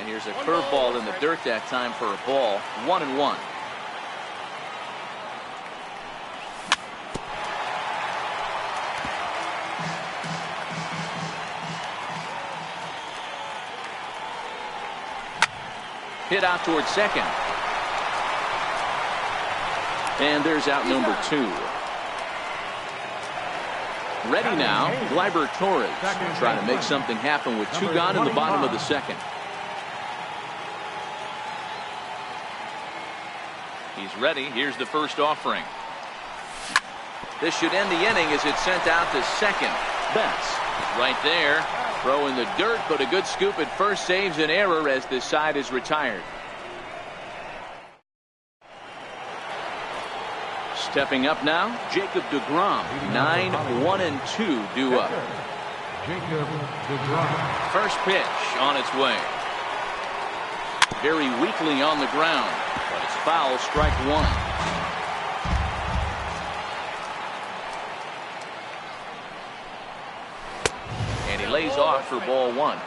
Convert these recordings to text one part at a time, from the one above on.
Here's a curveball in the dirt that time for a ball. 1-1. Hit out towards second. And there's out number 2. Ready now, Gleyber Torres trying to make something happen with 2 gone in the bottom of the second. He's ready. Here's the first offering. This should end the inning as it's sent out to second. Betts is right there. Throw in the dirt, but a good scoop at first saves an error as this side is retired. Stepping up now, Jacob deGrom. 9-1-2 due up. Jacob deGrom. First pitch on its way. Very weakly on the ground, but it's foul, strike 1. Lays off for ball 1.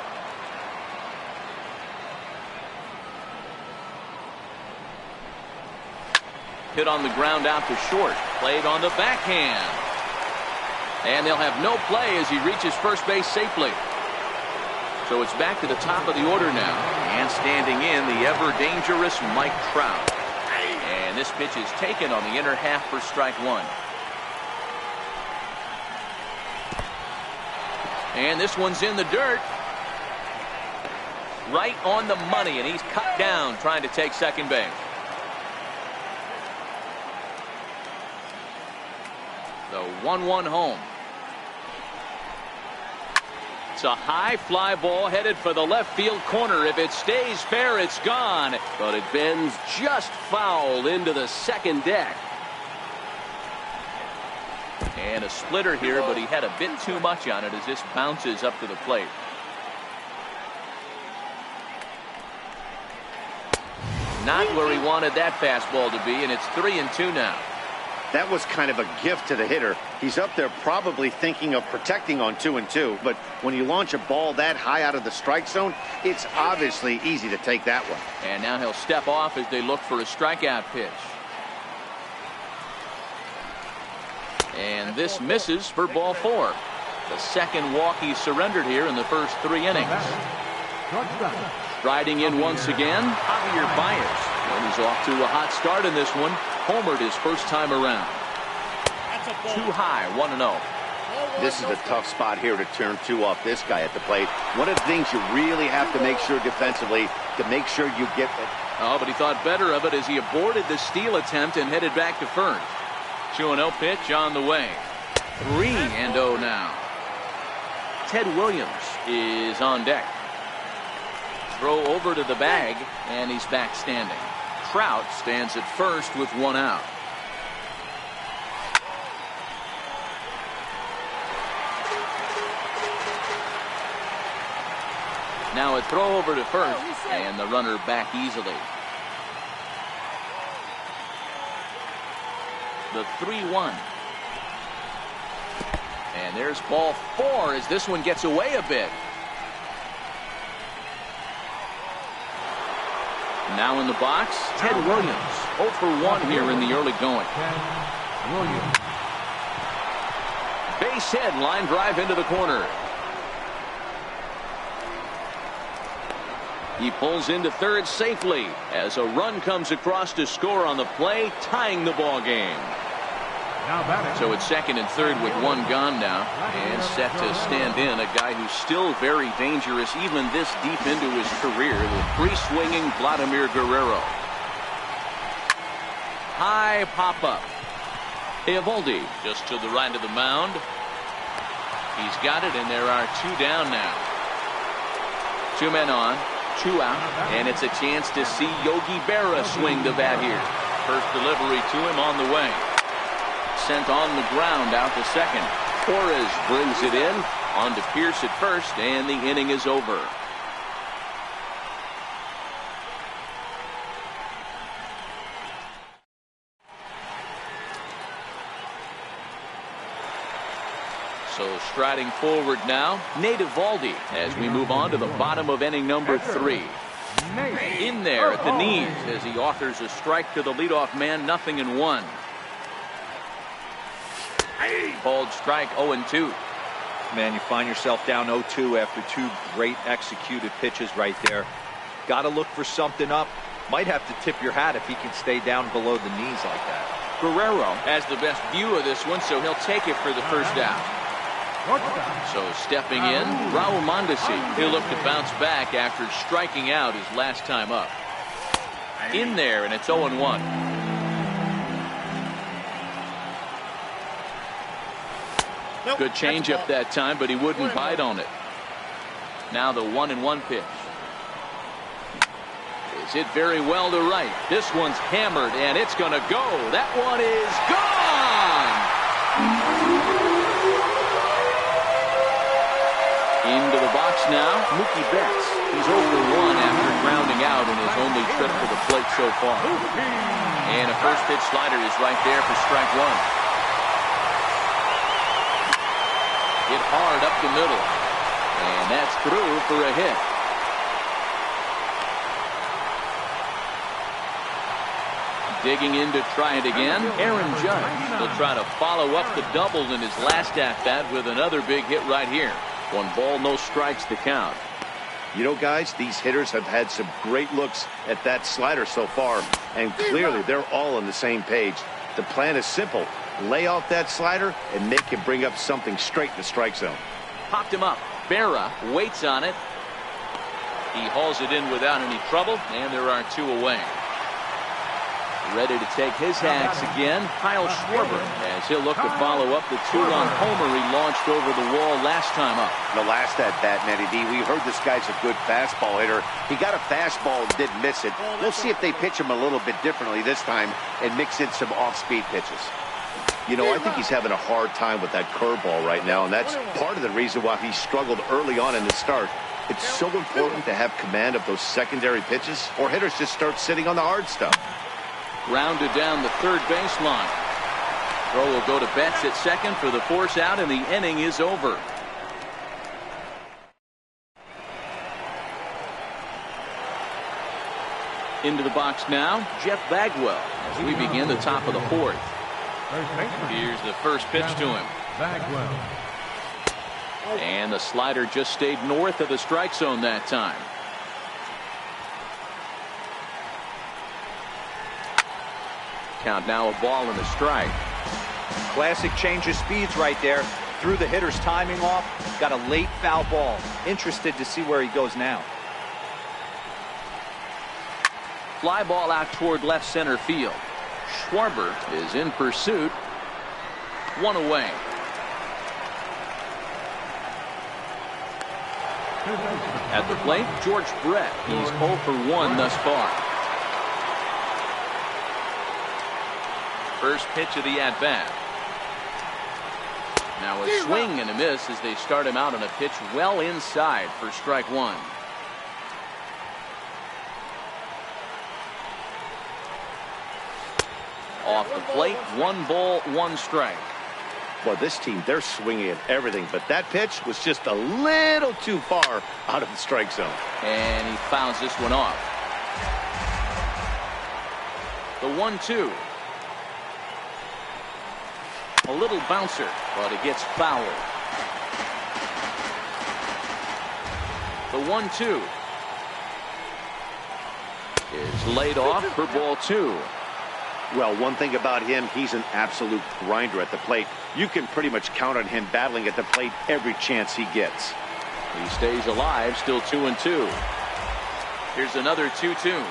Hit on the ground out to short. Played on the backhand. And they'll have no play as he reaches first base safely. So it's back to the top of the order now. And standing in, the ever-dangerous Mike Trout. And this pitch is taken on the inner half for strike 1. And this one's in the dirt. Right on the money, and he's cut down trying to take second base. The 1-1 home. It's a high fly ball headed for the left field corner. If it stays fair, it's gone. But it bends just foul into the second deck. And a splitter here, but he had a bit too much on it as this bounces up to the plate. Not where he wanted that fastball to be, and it's 3-2 now. That was kind of a gift to the hitter. He's up there probably thinking of protecting on 2-2, but when you launch a ball that high out of the strike zone, it's obviously easy to take that one. And now he'll step off as they look for a strikeout pitch. And this misses for ball 4. The second walk he surrendered here in the first 3 innings. Striding in once again, Javier Baez. And he's off to a hot start in this one. Homered his first time around. Too high, 1-0. This is a tough spot here to turn 2 off this guy at the plate. One of the things you really have to make sure defensively to make sure you get it. Oh, but he thought better of it as he aborted the steal attempt and headed back to first. 2-0 pitch on the way. 3-0 now. Ted Williams is on deck. Throw over to the bag, and he's back standing. Trout stands at first with 1 out. Now a throw over to first, and the runner back easily. The 3-1. And there's ball 4 as this one gets away a bit. Now in the box, Ted Williams. 0 for 1 here in the early going. Base hit, line drive into the corner. He pulls into third safely as a run comes across to score on the play, tying the ball game. So it's second and third with 1 gone now, and set to stand in a guy who's still very dangerous even this deep into his career, the free-swinging Vladimir Guerrero. High pop-up. Eovaldi just to the right of the mound. He's got it, and there are 2 down now. 2 men on, 2 out, and it's a chance to see Yogi Berra swing the bat here. First delivery to him on the way. Sent on the ground out to second. Torres brings it in. On to Pierce at first, and the inning is over. So striding forward now, Nate Eovaldi as we move on to the bottom of inning number 3. In there at the knees as he offers a strike to the leadoff man. 0-1. Called strike 0-2. Man, you find yourself down 0-2 after two great executed pitches right there. Got to look for something up. Might have to tip your hat if he can stay down below the knees like that. Guerrero has the best view of this one, so he'll take it for the first out. So stepping in, Raul Mondesi. He'll look to bounce back after striking out his last time up. In there, and it's 0-1. Good changeup that time, but he wouldn't bite on it. Now the 1-1 pitch. Is hit very well to right. This one's hammered, and it's going to go. That one is gone. Into the box now, Mookie Betts. He's over 1 after grounding out in his only trip to the plate so far. And a first pitch slider is right there for strike 1. Hit hard up the middle. And that's through for a hit. Digging in to try it again, Aaron Judge. He'll try to follow up the double in his last at-bat with another big hit right here. 1 ball, no strikes to count. You know, guys, these hitters have had some great looks at that slider so far, and clearly they're all on the same page. The plan is simple. Lay off that slider and make him bring up something straight in the strike zone. Popped him up. Berra waits on it. He hauls it in without any trouble, and there are 2 away. Ready to take his hacks again, Kyle Schwarber, as he'll look to follow up the 2-run homer he launched over the wall last time up. The last at-bat, Matty D, we heard this guy's a good fastball hitter. He got a fastball and didn't miss it. We'll see if they pitch him a little bit differently this time and mix in some off-speed pitches. You know, I think he's having a hard time with that curveball right now, and that's part of the reason why he struggled early on in the start. It's so important to have command of those secondary pitches, or hitters just start sitting on the hard stuff. Grounded down the third baseline. Throw will go to Betts at second for the force out, and the inning is over. Into the box now, Jeff Bagwell, as we begin the top of the 4th. Here's the first pitch to him. Bagwell. And the slider just stayed north of the strike zone that time. Count now, a ball and a strike. Classic change of speeds right there. Threw the hitter's timing off. Got a late foul ball. Interested to see where he goes now. Fly ball out toward left center field. Schwarber is in pursuit. 1 away. At the plate, George Brett. He's 0 for 1 thus far. First pitch of the at-bat. Now a swing and a miss as they start him out on a pitch well inside for strike 1. Off the plate, 1 ball, 1 strike. Well, this team, they're swinging at everything, but that pitch was just a little too far out of the strike zone. And he fouls this one off. The 1-2. A little bouncer, but it gets fouled. The 1-2 is laid off for ball 2. Well, one thing about him, he's an absolute grinder at the plate. You can pretty much count on him battling at the plate every chance he gets. He stays alive, still 2-2. Here's another 2-2.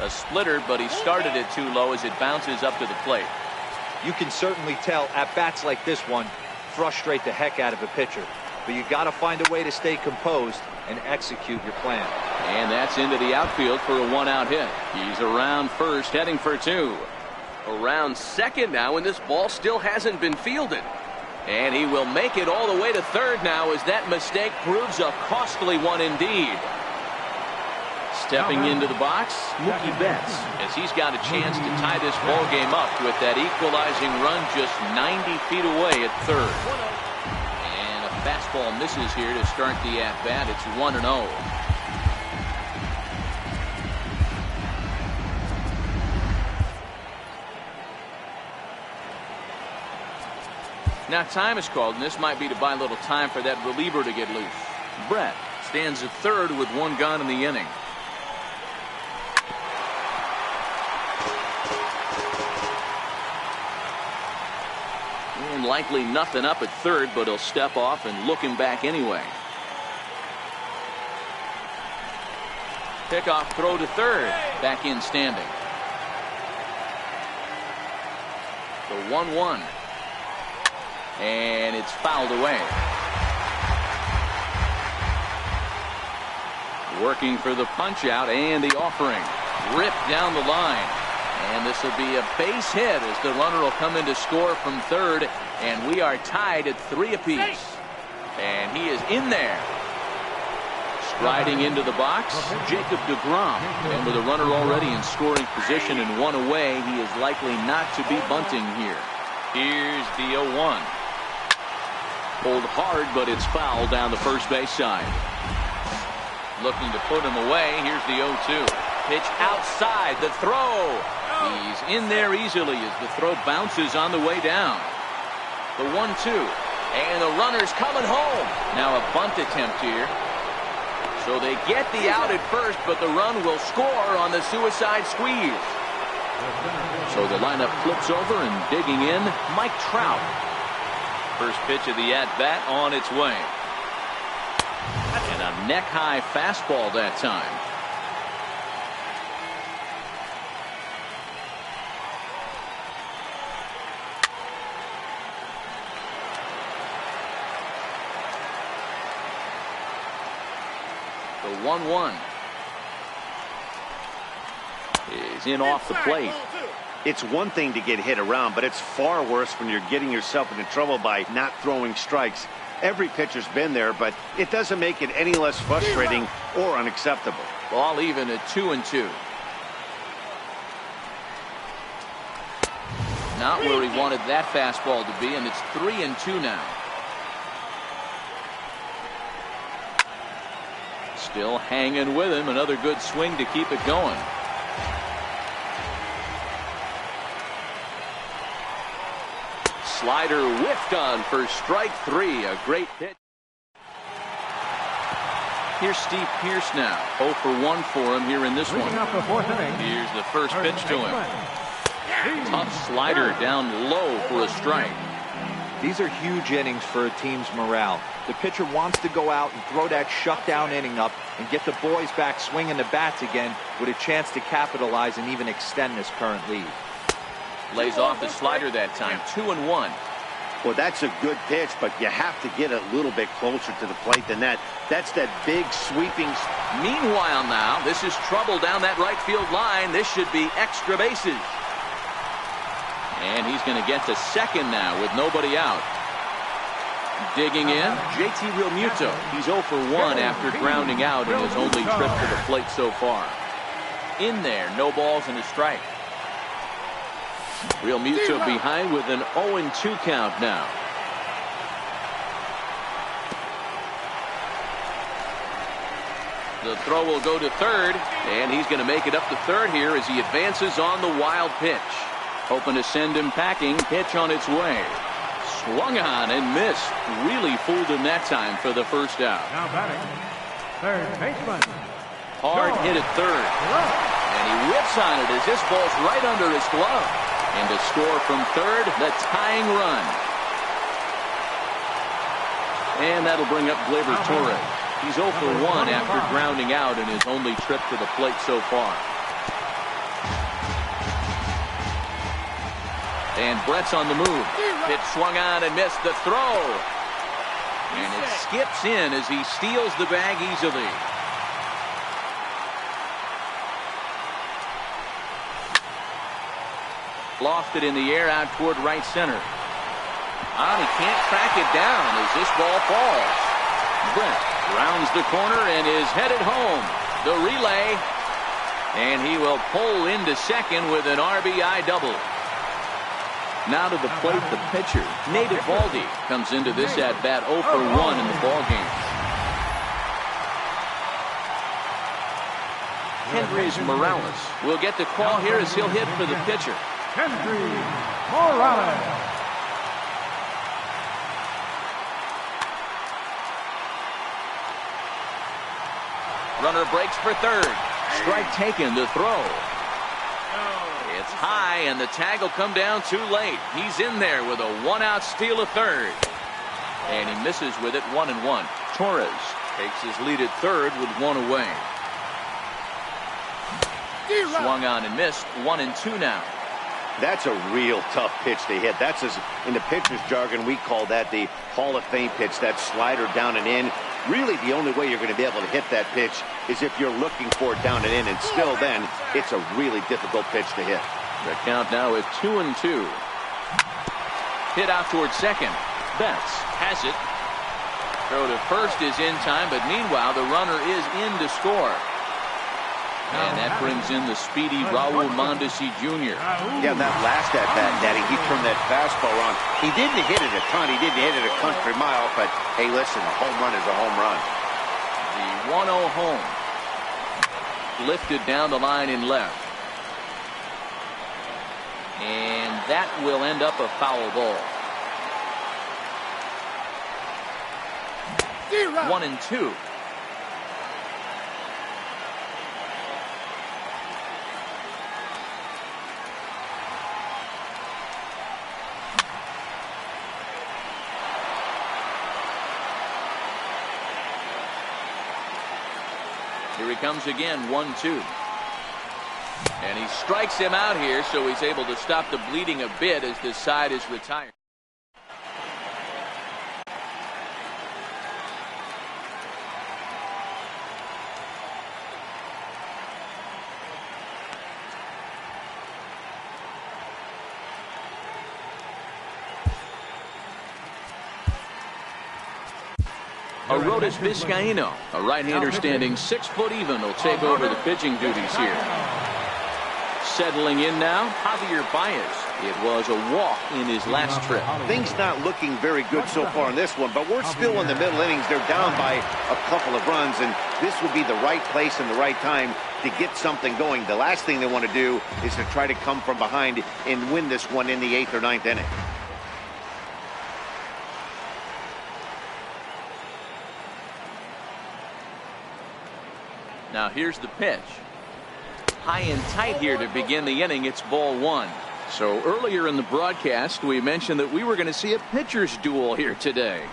A splitter, but he started it too low as it bounces up to the plate. You can certainly tell at bats like this one frustrate the heck out of a pitcher. But you got to find a way to stay composed and execute your plan. And that's into the outfield for a 1-out hit. He's around first, heading for 2. Around second now, and this ball still hasn't been fielded. And he will make it all the way to third now as that mistake proves a costly one indeed. Stepping into the box, Mookie Betts, as he's got a chance to tie this ball game up with that equalizing run just 90 feet away at third. And a fastball misses here to start the at-bat. It's 1-0. Now time is called, and this might be to buy a little time for that reliever to get loose. Brett stands at third with one gone in the inning. And likely nothing up at third, but he'll step off and look him back anyway. Pickoff throw to third. Back in standing. The 1-1. And it's fouled away. Working for the punch out and the offering. Ripped down the line. And this will be a base hit as the runner will come in to score from third. And we are tied at 3 apiece. And he is in there. Striding into the box, Jacob deGrom. And with a runner already in scoring position and one away, he is likely not to be bunting here. Here's the 0-1. Pulled hard, but it's foul down the first base side. Looking to put him away. Here's the 0-2. Pitch outside. The throw. He's in there easily as the throw bounces on the way down. The 1-2. And the runner's coming home. Now a bunt attempt here. So they get the out at first, but the run will score on the suicide squeeze. So the lineup flips over and digging in, Mike Trout. First pitch of the at-bat on its way. And a neck-high fastball that time. The 1-1 is in off the plate. It's one thing to get hit around, but it's far worse when you're getting yourself into trouble by not throwing strikes. Every pitcher's been there, but it doesn't make it any less frustrating or unacceptable. Ball even at 2-2. Not where he wanted that fastball to be, and it's 3-2 now. Still hanging with him. Another good swing to keep it going. Slider whiffed on for strike 3. A great pitch. Here's Steve Pearce now. 0 for 1 for him here in this one. Here's the first pitch to him. Tough slider down low for a strike. These are huge innings for a team's morale. The pitcher wants to go out and throw that shutdown inning up and get the boys back swinging the bats again with a chance to capitalize and even extend this current lead. Lays off the slider that time. 2-1. Well, that's a good pitch, but you have to get a little bit closer to the plate than that. That's that big sweeping. Meanwhile now, this is trouble down that right field line. This should be extra bases. And he's going to get to second now with nobody out. Digging in, JT Realmuto. He's 0 for 1 after grounding out in his only trip to the plate so far. In there, no balls and a strike. Realmuto behind with an 0-2 count now. The throw will go to third, and he's going to make it up to third here as he advances on the wild pitch. Hoping to send him packing. Pitch on its way. Swung on and missed. Really fooled him that time for the first out. Now batting, third baseman. Hard hit at third. And he whips on it as this ball's right under his glove. And to score from third, the tying run. And that'll bring up Gleyber Torres. He's 0 for 1 after grounding out in his only trip to the plate so far. And Brett's on the move. Pitch swung on and missed the throw. And it skips in as he steals the bag easily. Lofted in the air out toward right center. He can't track it down as this ball falls. Brett rounds the corner and is headed home. The relay. And he will pull into second with an RBI double. Now to the plate, the pitcher, Nate Eovaldi, comes into this at-bat 0 for 1 in the ballgame. Kendrys Morales will get the call here as he'll hit for the pitcher. Kendrys Morales. Runner breaks for third. Strike taken to throw. It's high, and the tag will come down too late. He's in there with a one-out steal of third. And he misses with it, 1-1. Torres takes his lead at third with one away. Swung on and missed, 1-2 now. That's a real tough pitch to hit. That's, as in the pitcher's jargon, we call that the Hall of Fame pitch, that slider down and in. Really, the only way you're going to be able to hit that pitch is if you're looking for it down and in, and still then, it's a really difficult pitch to hit. The count now is 2-2. Hit out towards second. Betts has it. Throw to first is in time, but meanwhile, the runner is in to score. And that brings in the speedy Raul Mondesi Jr. Yeah, that last at-bat, Daddy, he turned that fastball on. He didn't hit it a ton. He didn't hit it a country mile, but hey, listen, a home run is a home run. The 1-0 home. Lifted down the line in left. And that will end up a foul ball. 1-2. Here he comes again, 1-2. And he strikes him out here, so he's able to stop the bleeding a bit as this side is retired. Arodys Vizcaíno, a right-hander standing 6 foot even, will take over the pitching duties here. Settling in now, Javier Baez. It was a walk in his last trip. Things not looking very good so far in this one, but we're still in the middle innings. They're down by a couple of runs, and this would be the right place and the right time to get something going. The last thing they want to do is to try to come from behind and win this one in the 8th or 9th inning. Now here's the pitch. High and tight here to begin the inning. It's ball one. So earlier in the broadcast, we mentioned that we were going to see a pitcher's duel here today.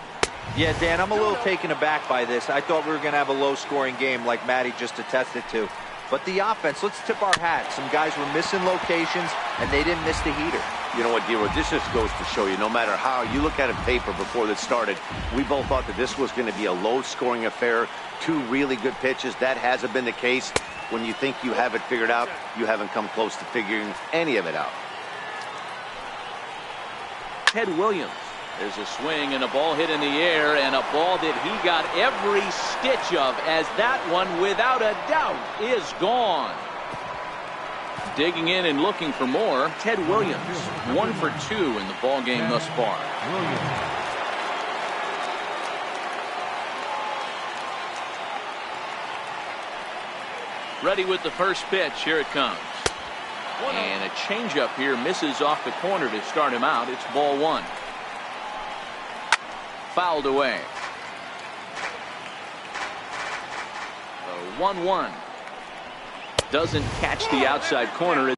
Yeah, Dan, I'm a little taken aback by this. I thought we were going to have a low-scoring game like Matty just attested to. But the offense, let's tip our hat. Some guys were missing locations, and they didn't miss the heater. You know what, D-Roy, this just goes to show you, no matter how you look at a paper before this started, we both thought that this was going to be a low-scoring affair. 2 really good pitches. That hasn't been the case. When you think you have it figured out, you haven't come close to figuring any of it out. Ted Williams. There's a swing and a ball hit in the air, and a ball that he got every stitch of, as that one, without a doubt, is gone. Digging in and looking for more, Ted Williams. 1 for 2 in the ball game thus far. Ready with the first pitch. Here it comes. And a changeup here misses off the corner to start him out. It's ball one. Fouled away. The 1-1. Doesn't catch the outside corner.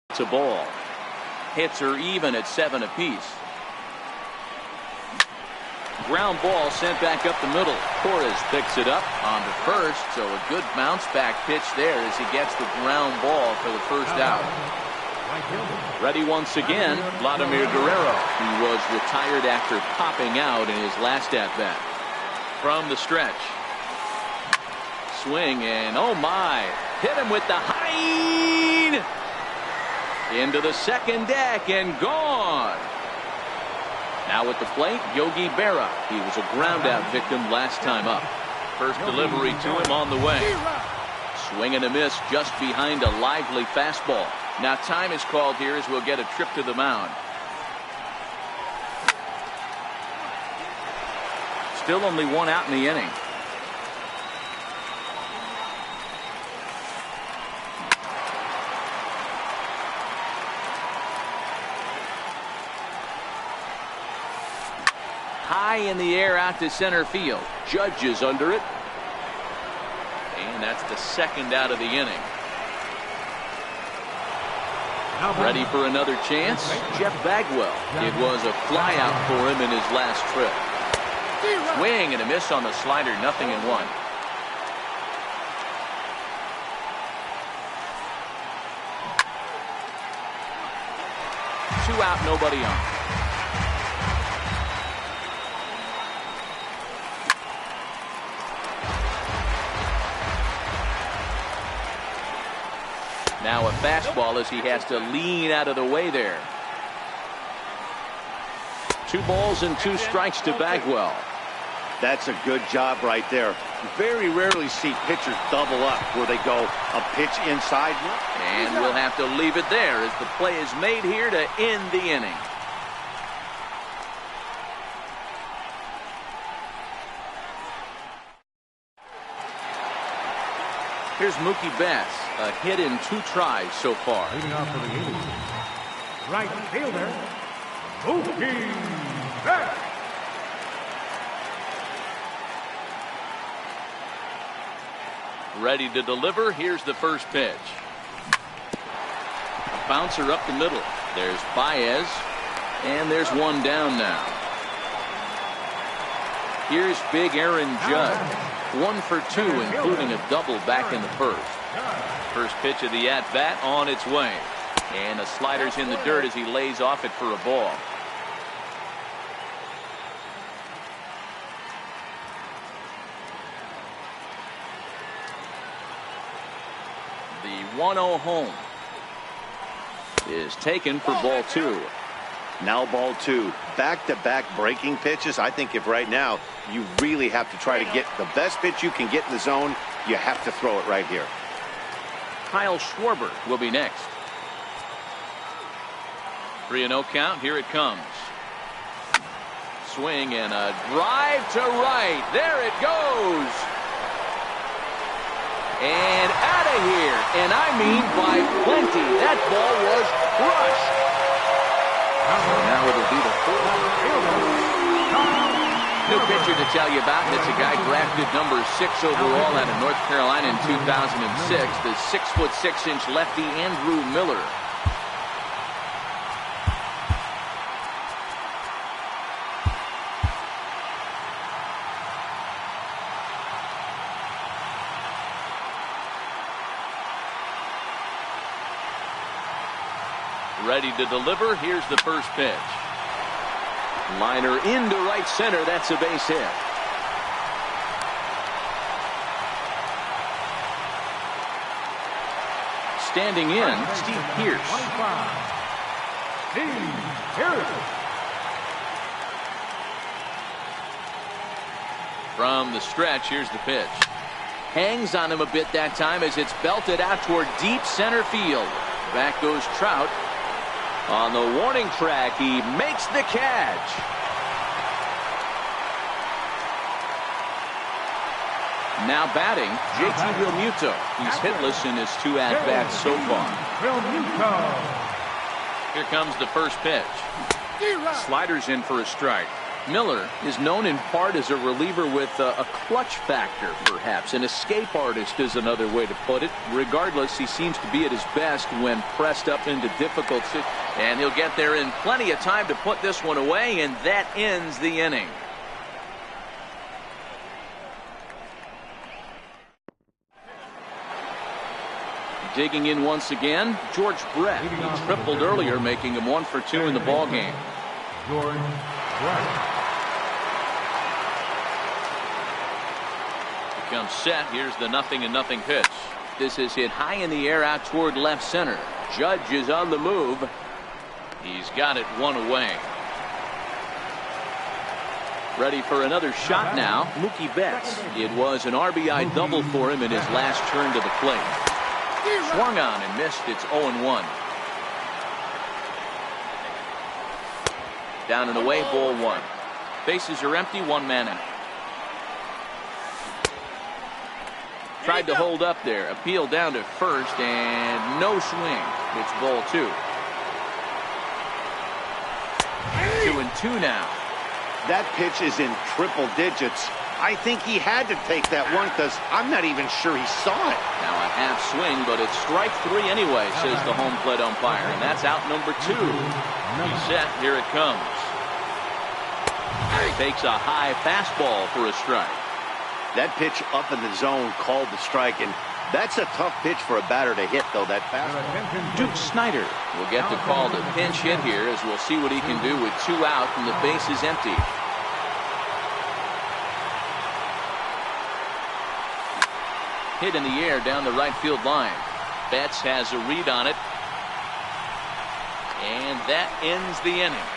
It's a ball. Hits are even at 7 apiece. Ground ball sent back up the middle. Torres picks it up on the first, so a good bounce back pitch there as he gets the ground ball for the first out. Ready once again, Vladimir Guerrero, who was retired after popping out in his last at-bat. From the stretch. Swing, and oh my, hit him with the high. Into the second deck and gone. Now at the plate, Yogi Berra. He was a ground-out victim last time up. First delivery to him on the way. Swing and a miss just behind a lively fastball. Now time is called here as we'll get a trip to the mound. Still only 1 out in the inning. high in the air out to center field. Judge is under it. And that's the second out of the inning. Ready for another chance? Jeff Bagwell. It was a flyout for him in his last trip. Swing and a miss on the slider, 0-1. Two out, nobody on. Now a fastball as he has to lean out of the way there. 2 balls and 2 strikes to Bagwell. That's a good job right there. Very rarely see pitchers double up where they go a pitch inside. And we'll have to leave it there as the play is made here to end the inning. Here's Mookie Betts, a hit in 2 tries so far. Leading off for the Yankees, right fielder, Mookie Betts. Ready to deliver. Here's the first pitch. A bouncer up the middle. There's Baez, and there's one down now. Here's big Aaron Judge. 1 for 2, including a double back in the first. First pitch of the at-bat on its way. And the slider's in the dirt as he lays off it for a ball. The 1-0 home is taken for ball 2. Now ball 2. Back-to-back breaking pitches. I think if right now you really have to try to get the best pitch you can get in the zone, you have to throw it right here. Kyle Schwarber will be next. 3-0 count. Here it comes. Swing and a drive to right. There it goes. And out of here. And I mean by plenty. That ball was crushed. Now it'll be the 4th. New pitcher to tell you about, and it's a guy drafted number 6 overall out of North Carolina in 2006. The 6'6" lefty Andrew Miller. Ready to deliver. Here's the first pitch. Liner into right center. That's a base hit. Standing in, Steve Pearce. Steve Pearce. From the stretch, here's the pitch. Hangs on him a bit that time as it's belted out toward deep center field. Back goes Trout. On the warning track, he makes the catch. Now batting, JT Realmuto. He's hitless in his 2 at-bats so far. Here comes the first pitch. Sliders in for a strike. Miller is known in part as a reliever with a clutch factor, perhaps. An escape artist is another way to put it. Regardless, he seems to be at his best when pressed up into difficult situations. And he'll get there in plenty of time to put this one away, and that ends the inning. Digging in once again, George Brett. He tripled earlier, making him 1 for 2 in the ballgame. George Brett. Comes set. Here's the 0-0 pitch. This is hit high in the air out toward left center. Judge is on the move. He's got it 1 away. Ready for another shot now. Mookie Betts. It was an RBI double for him in his last turn to the plate. Swung on and missed. It's 0-1. Down and away, ball 1. Bases are empty, 1 man out. Tried to hold up there. Appeal down to first and no swing. It's ball 2. 2-2 now. That pitch is in triple digits. I think he had to take that one because I'm not even sure he saw it. Now a half swing, but it's strike 3 anyway, says the home plate umpire. And that's out number 2. He's set. Here it comes. Takes a high fastball for a strike. That pitch up in the zone called the strike, and that's a tough pitch for a batter to hit, though, that fastball. Duke Snyder will get the call to pinch hit here, as we'll see what he can do with 2 out and the base is empty. Hit in the air down the right field line. Betts has a read on it. And that ends the inning.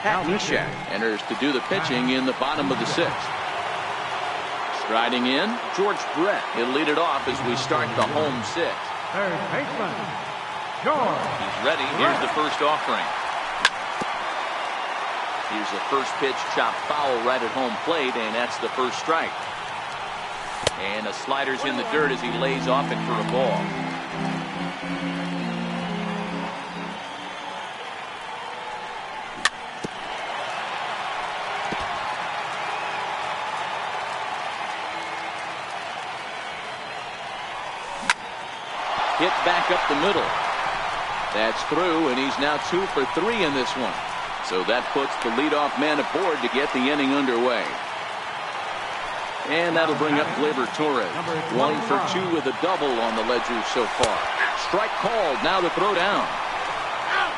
Pat Neshek enters to do the pitching in the bottom of the 6th. Striding in, George Brett. He'll lead it off as we start the home 6th. Third baseman, George. He's ready. Here's the first offering. Here's the first pitch, chopped foul right at home plate, and that's the first strike. And a slider's in the dirt as he lays off it for a ball. Hit back up the middle. That's through, and he's now 2 for 3 in this one. So that puts the leadoff man aboard to get the inning underway. And that'll bring up Gleyber Torres. 1 for 2 with a double on the ledger so far. Strike called. Now the throw down.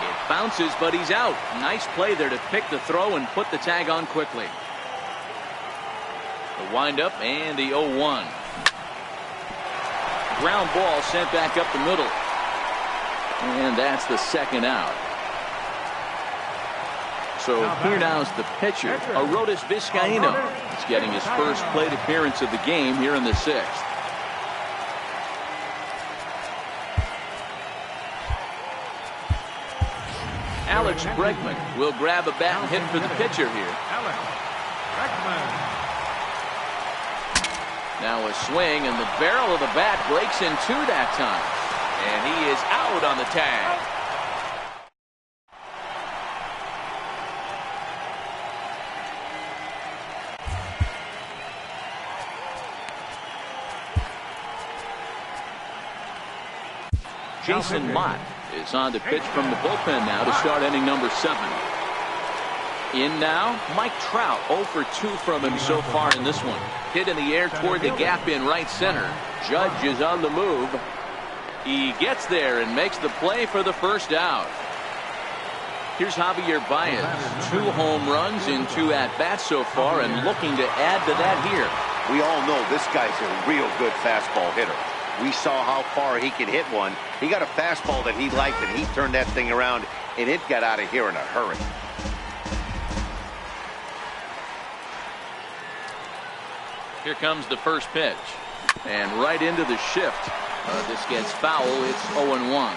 It bounces, but he's out. Nice play there to pick the throw and put the tag on quickly. The windup and the 0-1. Ground ball sent back up the middle. And that's the second out. So here now's the pitcher, Arodys Vizcaíno. He's getting his first plate appearance of the game here in the 6th. Alex Bregman will grab a bat and hit for the pitcher here. Alex Bregman. Now a swing, and the barrel of the bat breaks in 2 that time. And he is out on the tag. Jason Mott is on to pitch from the bullpen now to start inning number 7. In now, Mike Trout, 0 for 2 from him so far in this one. Hit in the air toward the gap in right center. Judge is on the move. He gets there and makes the play for the first out. Here's Javier Baez. 2 home runs in 2 at-bats so far, and looking to add to that here. We all know this guy's a real good fastball hitter. We saw how far he could hit one. He got a fastball that he liked, and he turned that thing around, and it got out of here in a hurry. Here comes the first pitch. And right into the shift. This gets foul. It's 0-1.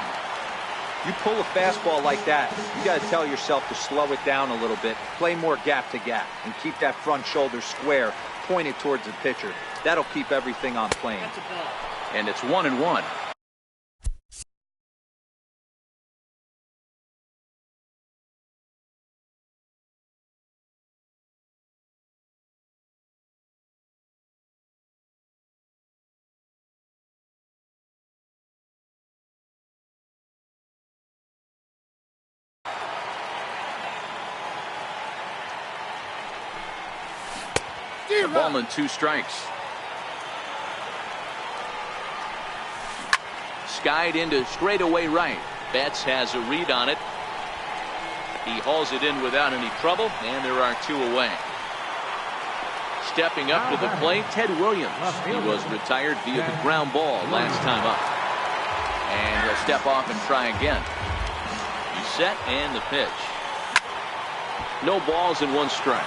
You pull a fastball like that, you got to tell yourself to slow it down a little bit, play more gap to gap, and keep that front shoulder square, pointed towards the pitcher. That'll keep everything on plane. And it's 1-1. A ball and 2 strikes. Skied into straightaway right. Betts has a read on it. He hauls it in without any trouble, and there are 2 away. Stepping up to the plate, Ted Williams. He was retired via the ground ball last time up. And he'll step off and try again. He's set, and the pitch. No balls and 1 strike.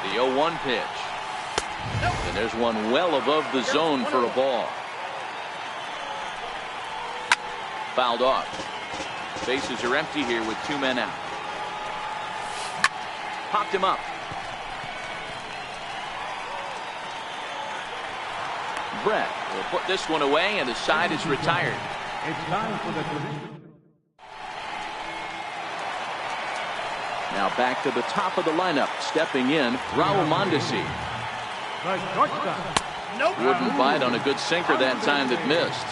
The 0-1 pitch. And there's one well above the zone for a ball. Fouled off. Bases are empty here with 2 men out. Popped him up. Brett will put this one away, and the side is retired. It's time for the tradition. Now back to the top of the lineup. Stepping in, Raul Mondesi. The shortstop. Wouldn't bite on a good sinker that time that missed.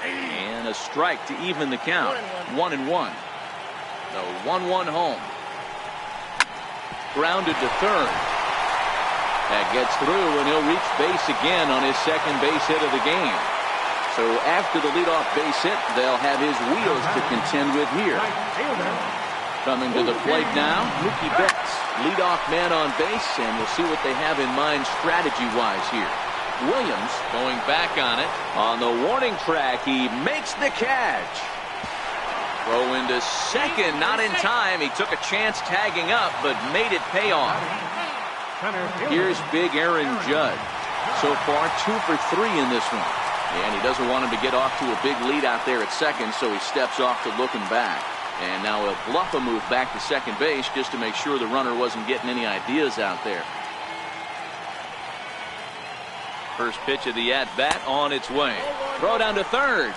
And a strike to even the count. 1-1. The 1-1 home. Grounded to third. That gets through, and he'll reach base again on his second base hit of the game. So after the leadoff base hit, they'll have his wheels to contend with here. Coming to the plate now, Mookie Betts, leadoff man on base, and we'll see what they have in mind strategy-wise here. Williams going back on it. On the warning track, he makes the catch. Throw into second, not in time. He took a chance tagging up, but made it pay off. Here's big Aaron Judge. So far, 2 for 3 in this one. And he doesn't want him to get off to a big lead out there at second, so he steps off to looking back. And now he'll bluff a move back to second base just to make sure the runner wasn't getting any ideas out there. First pitch of the at-bat on its way. Throw down to third.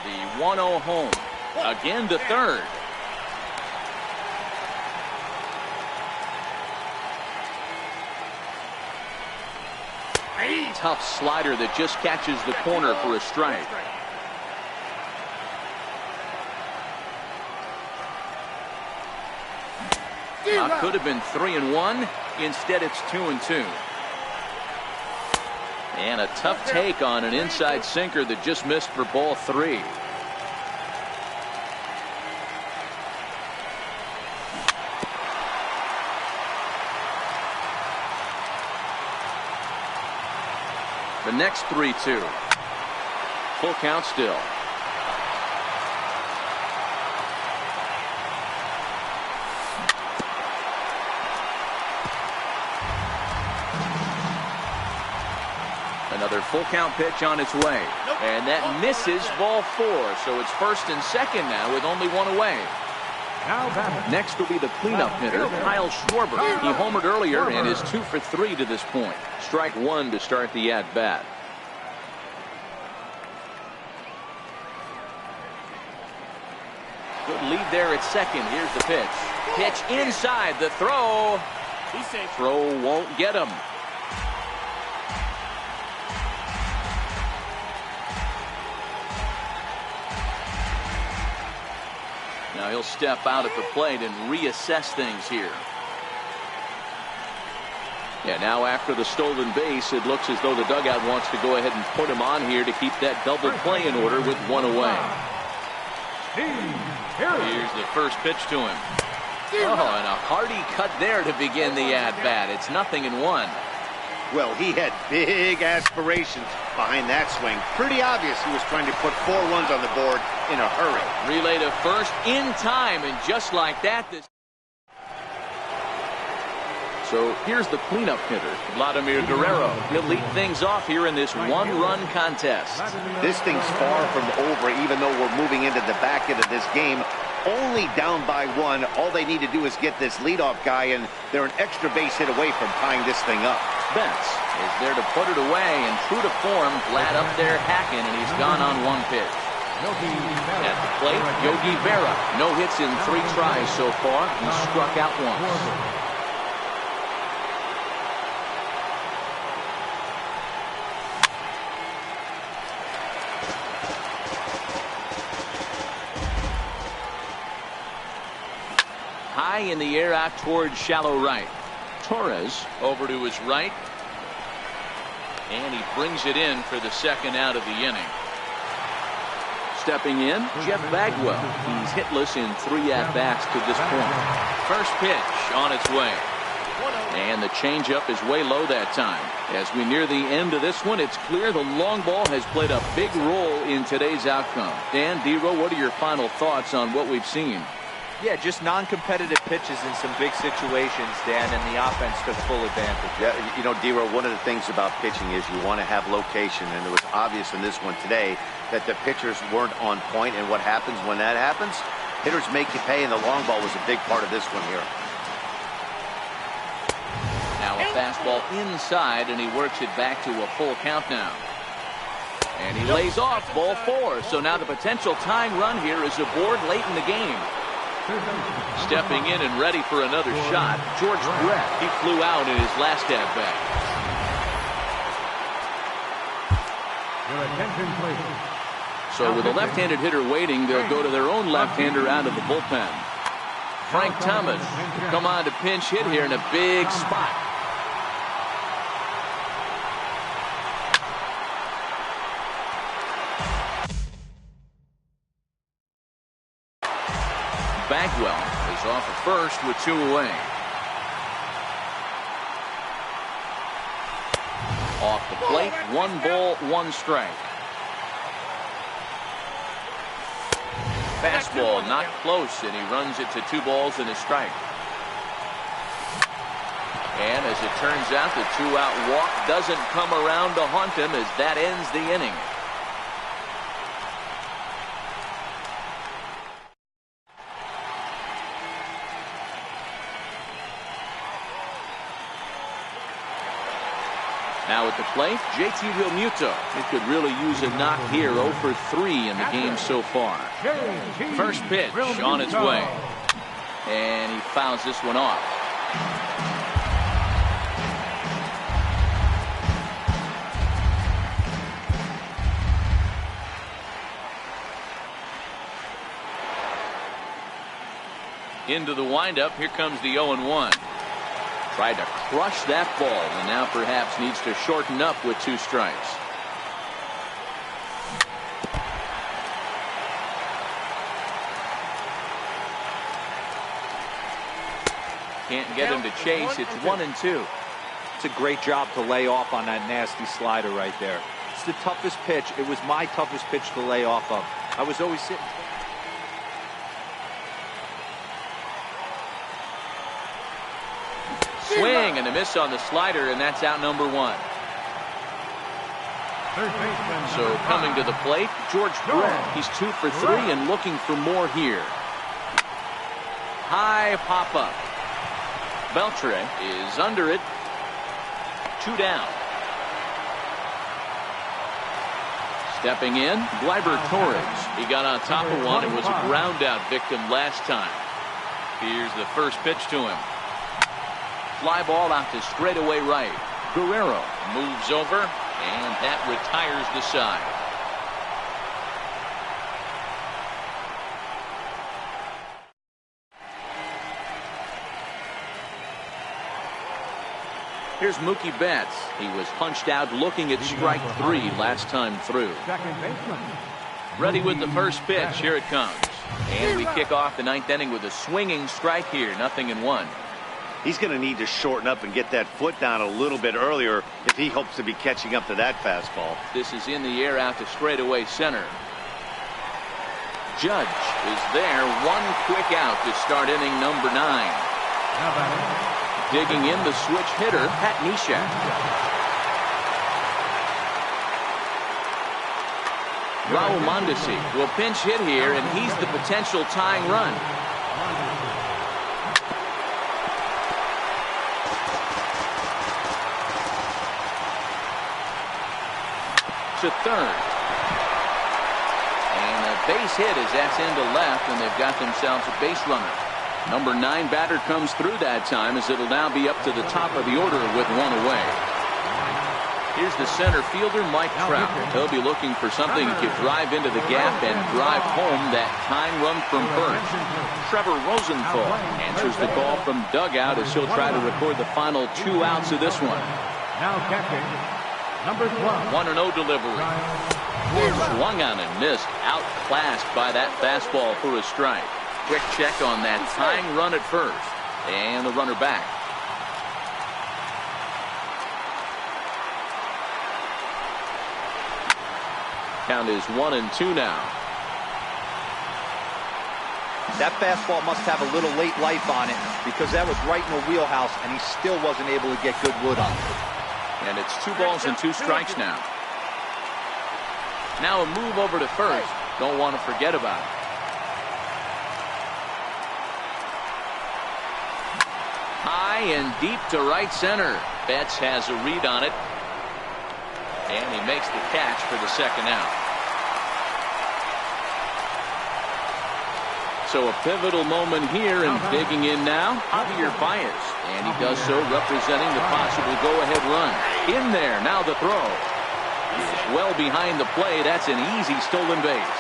The 1-0 home. Again to third. Tough slider that just catches the corner for a strike. Could have been 3-1. Instead, it's 2-2. And a tough take on an inside sinker that just missed for ball 3. The next 3-2. Full count still. Another full count pitch on its way. And that misses ball 4. So it's first and second now with only one away. Next will be the cleanup hitter, Kyle Schwarber. He homered earlier and is 2 for 3 to this point. Strike 1 to start the at-bat. Good lead there at second. Here's the pitch. Pitch inside. The throw. Throw won't get him. Now he'll step out at the plate and reassess things here. Yeah, now after the stolen base, it looks as though the dugout wants to go ahead and put him on here to keep that double play in order with one away. Here's the first pitch to him. Oh, and a hearty cut there to begin the at-bat. It's 0-1. Well, he had big aspirations behind that swing. Pretty obvious he was trying to put 4 runs on the board in a hurry. Relay to first in time, and just like that, this. So here's the cleanup hitter, Vladimir Guerrero. He'll lead things off here in this one-run contest. This thing's far from over, even though we're moving into the back end of this game. Only down by 1. All they need to do is get this leadoff guy, and they're an extra base hit away from tying this thing up. Betts is there to put it away, and true to form, Vlad up there hacking, and he's gone on 1 pitch. At the plate, Yogi Berra. No hits in 3 tries so far. He struck out once. High in the air out towards shallow right. Torres over to his right. And he brings it in for the second out of the inning. Stepping in, Jeff Bagwell. He's hitless in 3 at-bats to this point. First pitch on its way. And the changeup is way low that time. As we near the end of this one, it's clear the long ball has played a big role in today's outcome. Dan, Dero, what are your final thoughts on what we've seen? Yeah, just non-competitive pitches in some big situations, Dan, and the offense took full advantage. Yeah, you know, D-Row, one of the things about pitching is you want to have location, and it was obvious in this one today that the pitchers weren't on point, and what happens when that happens? Hitters make you pay, and the long ball was a big part of this one here. Now a fastball inside, and he works it back to a full count now. And he lays off ball 4, so now the potential tying run here is aboard late in the game. Stepping in and ready for another shot, George Brett. He flew out in his last at-bat. Your attention, please. So with a left-handed hitter waiting, they'll go to their own left-hander out of the bullpen. Frank Thomas will come on to pinch hit here in a big spot. Bagwell is off at first with 2 away. Off the plate, 1 ball, 1 strike. Fastball not close, and he runs it to 2 balls and a strike. And as it turns out, the 2-out walk doesn't come around to haunt him as that ends the inning. Now at the plate, JT Realmuto. It could really use a knock here. 0 for 3 in the game so far. First pitch on its way. And he fouls this one off. Into the windup. Here comes the 0-1. Tried to crush that ball, and now perhaps needs to shorten up with 2 strikes. Can't get him to chase. It's 1-2. It's a great job to lay off on that nasty slider right there. It's the toughest pitch. It was my toughest pitch to lay off of. I was always sitting. Swing and a miss on the slider, and that's out number 1. So coming to the plate, George Brett. He's 2 for 3 and looking for more here. High pop-up. Beltre is under it. 2 down. Stepping in, Gleyber Torres. He got on top of one and was a ground-out victim last time. Here's the first pitch to him. Fly ball out to straightaway right. Guerrero moves over, and that retires the side. Here's Mookie Betts. He was punched out looking at strike 3 last time through. Ready with the first pitch. Here it comes. And we kick off the 9th inning with a swinging strike here. 0-1. He's going to need to shorten up and get that foot down a little bit earlier if he hopes to be catching up to that fastball. This is in the air out to straightaway center. Judge is there. 1 quick out to start inning number 9. Digging in the switch hitter, Pat Neshek. Raul Mondesi will pinch hit here, and he's the potential tying run. To third. And a base hit as that's into left, and they've got themselves a base runner. Number 9 batter comes through that time as it'll now be up to the top of the order with 1 away. Here's the center fielder, Mike Trout. He'll be looking for something he could drive into the gap and drive home that tying run from first. Trevor Rosenthal answers the call from dugout as he'll try to record the final 2 outs of this one. Now catching number 12. 1-0 delivery. Swung on and missed. Outclassed by that fastball for a strike. Quick check on that tying run at first. And the runner back. Count is 1-2 now. That fastball must have a little late life on it because that was right in the wheelhouse, and he still wasn't able to get good wood on it. And it's 2 balls and 2 strikes now. Now a move over to first. Don't want to forget about it. High and deep to right center. Betts has a read on it. And he makes the catch for the second out. So a pivotal moment here, and digging in now, Javier Baez. And he does so representing the possible go-ahead run. In there, now the throw. He is well behind the play. That's an easy stolen base.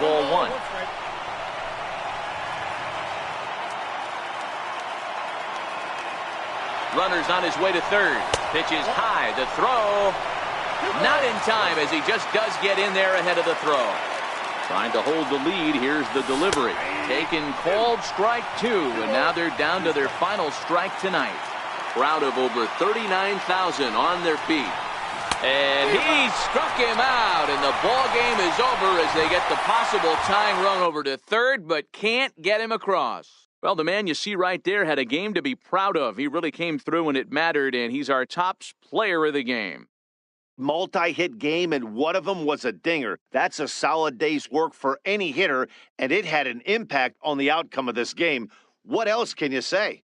Ball 1. Runner's on his way to third. Pitch is high. The throw. Not in time, as he just does get in there ahead of the throw. Trying to hold the lead. Here's the delivery. Taken, called strike 2, and now they're down to their final strike tonight. Crowd of over 39,000 on their feet. And he struck him out, and the ball game is over as they get the possible tying run over to third, but can't get him across. Well, the man you see right there had a game to be proud of. He really came through when it mattered, and he's our top player of the game. Multi-hit game, and one of them was a dinger. That's a solid day's work for any hitter, and it had an impact on the outcome of this game. What else can you say?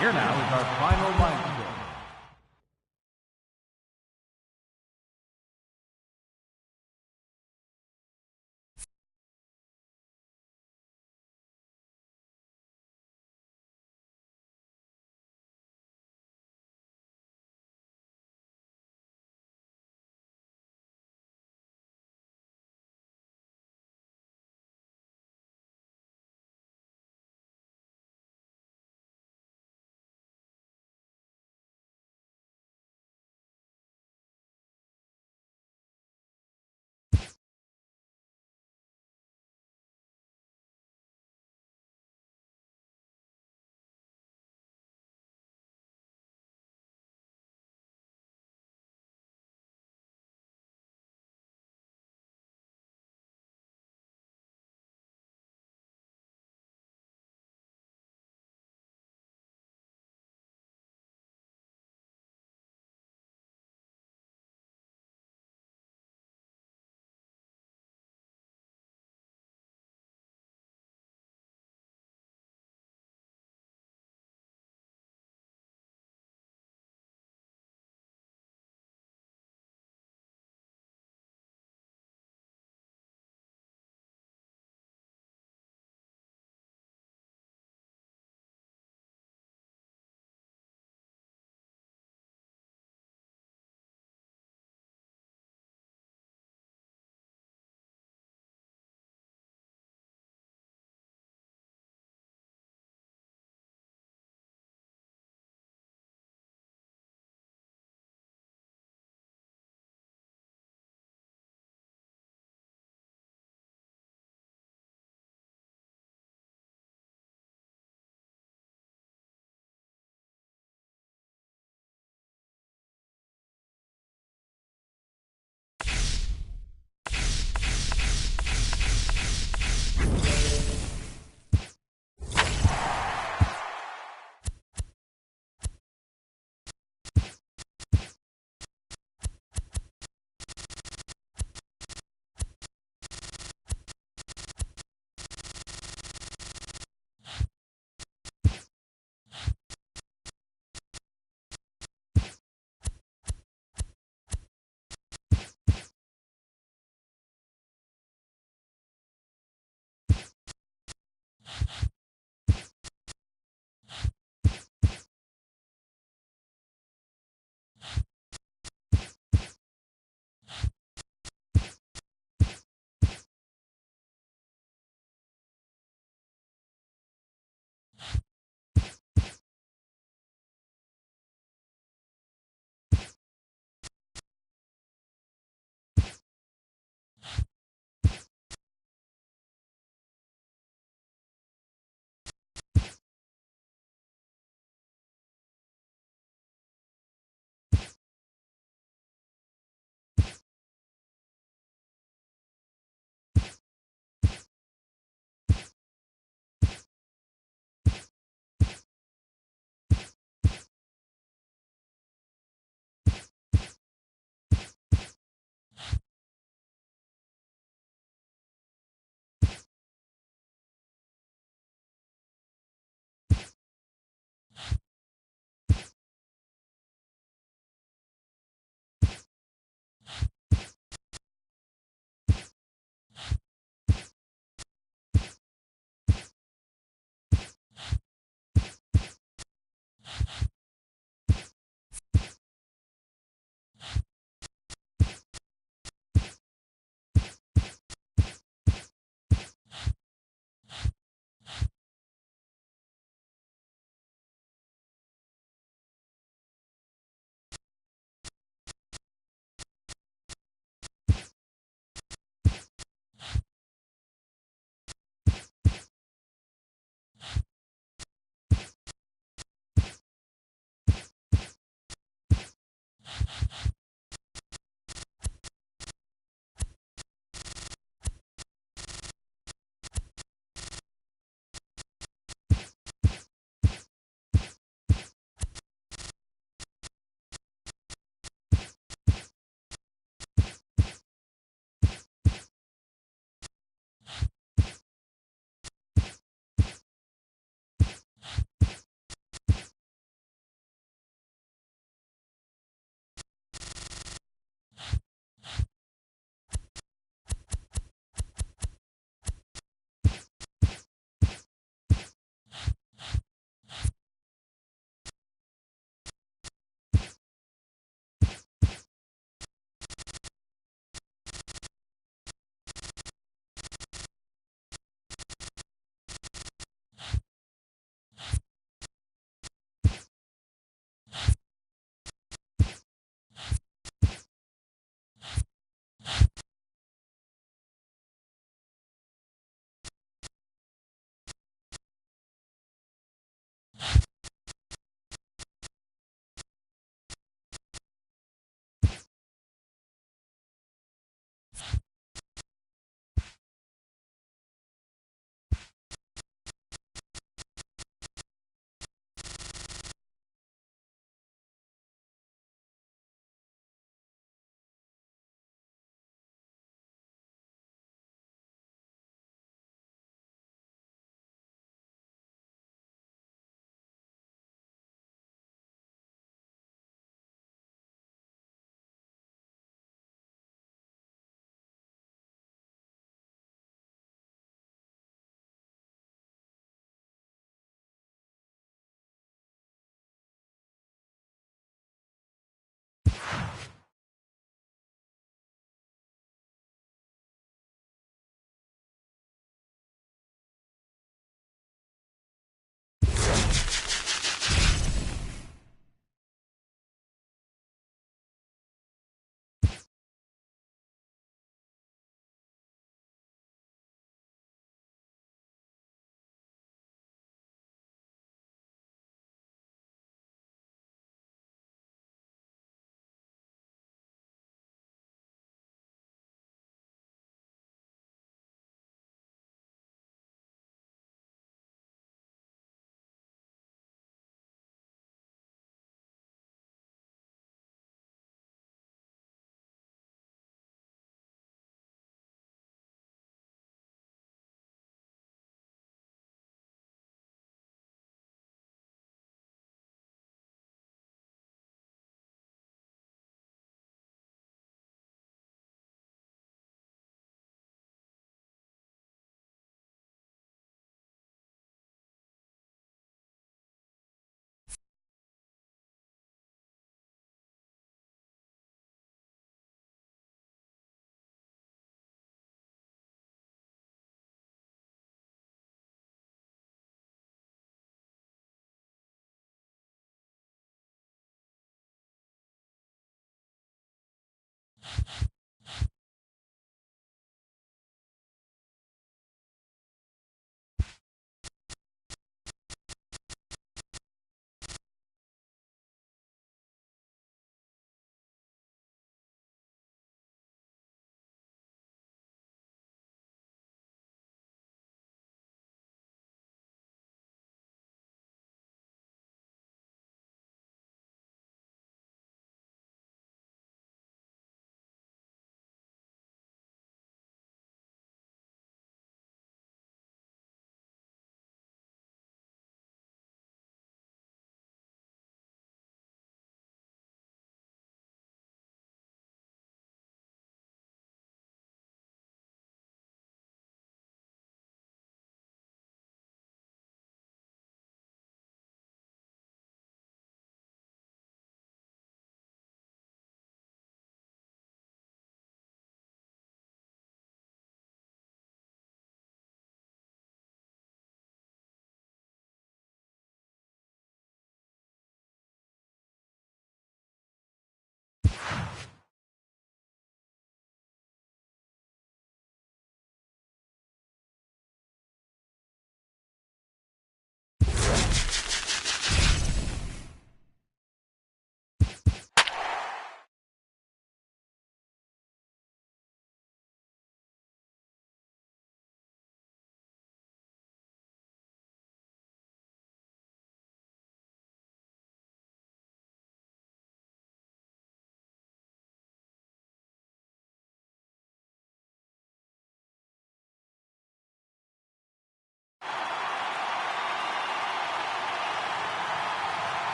Here now is our final line score.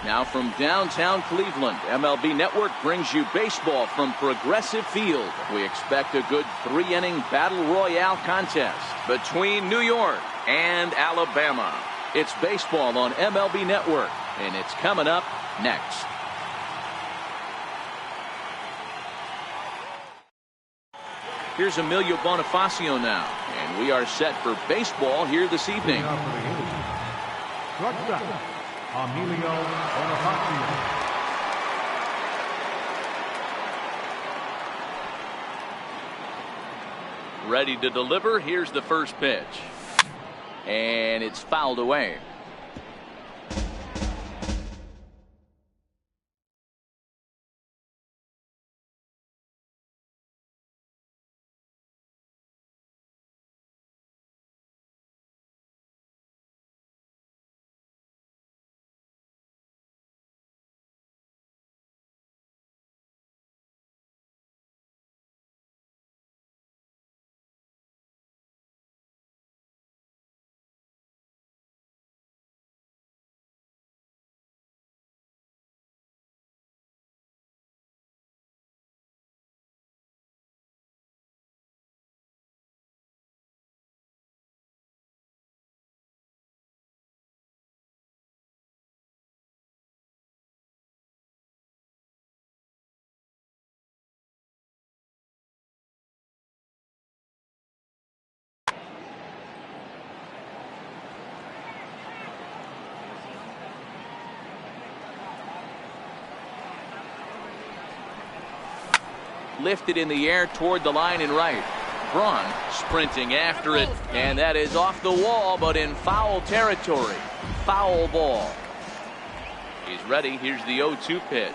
Now from downtown Cleveland, MLB Network brings you baseball from Progressive Field. We expect a good 3-inning battle royale contest between New York and Alabama. It's baseball on MLB Network, and it's coming up next. Here's Emilio Bonifacio now, and we are set for baseball here this evening. Emilio Bonifacio. Ready to deliver. Here's the first pitch. And it's fouled away. Lifted in the air toward the line and right. Braun sprinting after it, and that is off the wall, but in foul territory. Foul ball. He's ready. Here's the 0-2 pitch.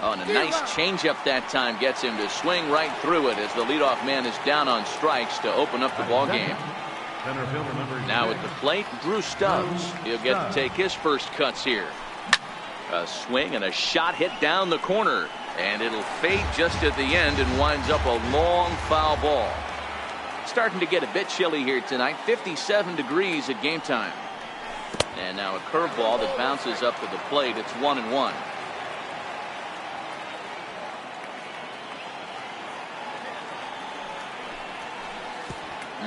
Oh, and a nice changeup that time gets him to swing right through it as the leadoff man is down on strikes to open up the ball game. Now at the plate, Drew Stubbs. He'll get to take his first cuts here. A swing and a shot hit down the corner. And it'll fade just at the end and winds up a long foul ball. Starting to get a bit chilly here tonight. 57 degrees at game time. And now a curveball that bounces up to the plate. It's 1-1.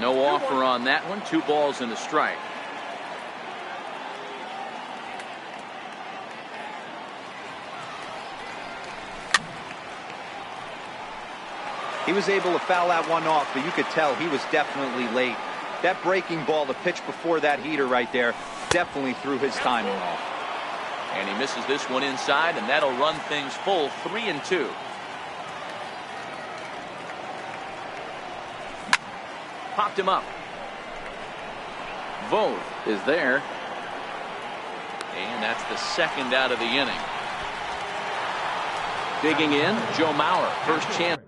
No offer on that one. 2 balls and a strike. He was able to foul that one off, but you could tell he was definitely late. That breaking ball, the pitch before that heater right there, definitely threw his timing off. And he misses this one inside, and that'll run things full 3-2. Popped him up. Vogt is there. And that's the second out of the inning. Digging in, Joe Mauer. First chance.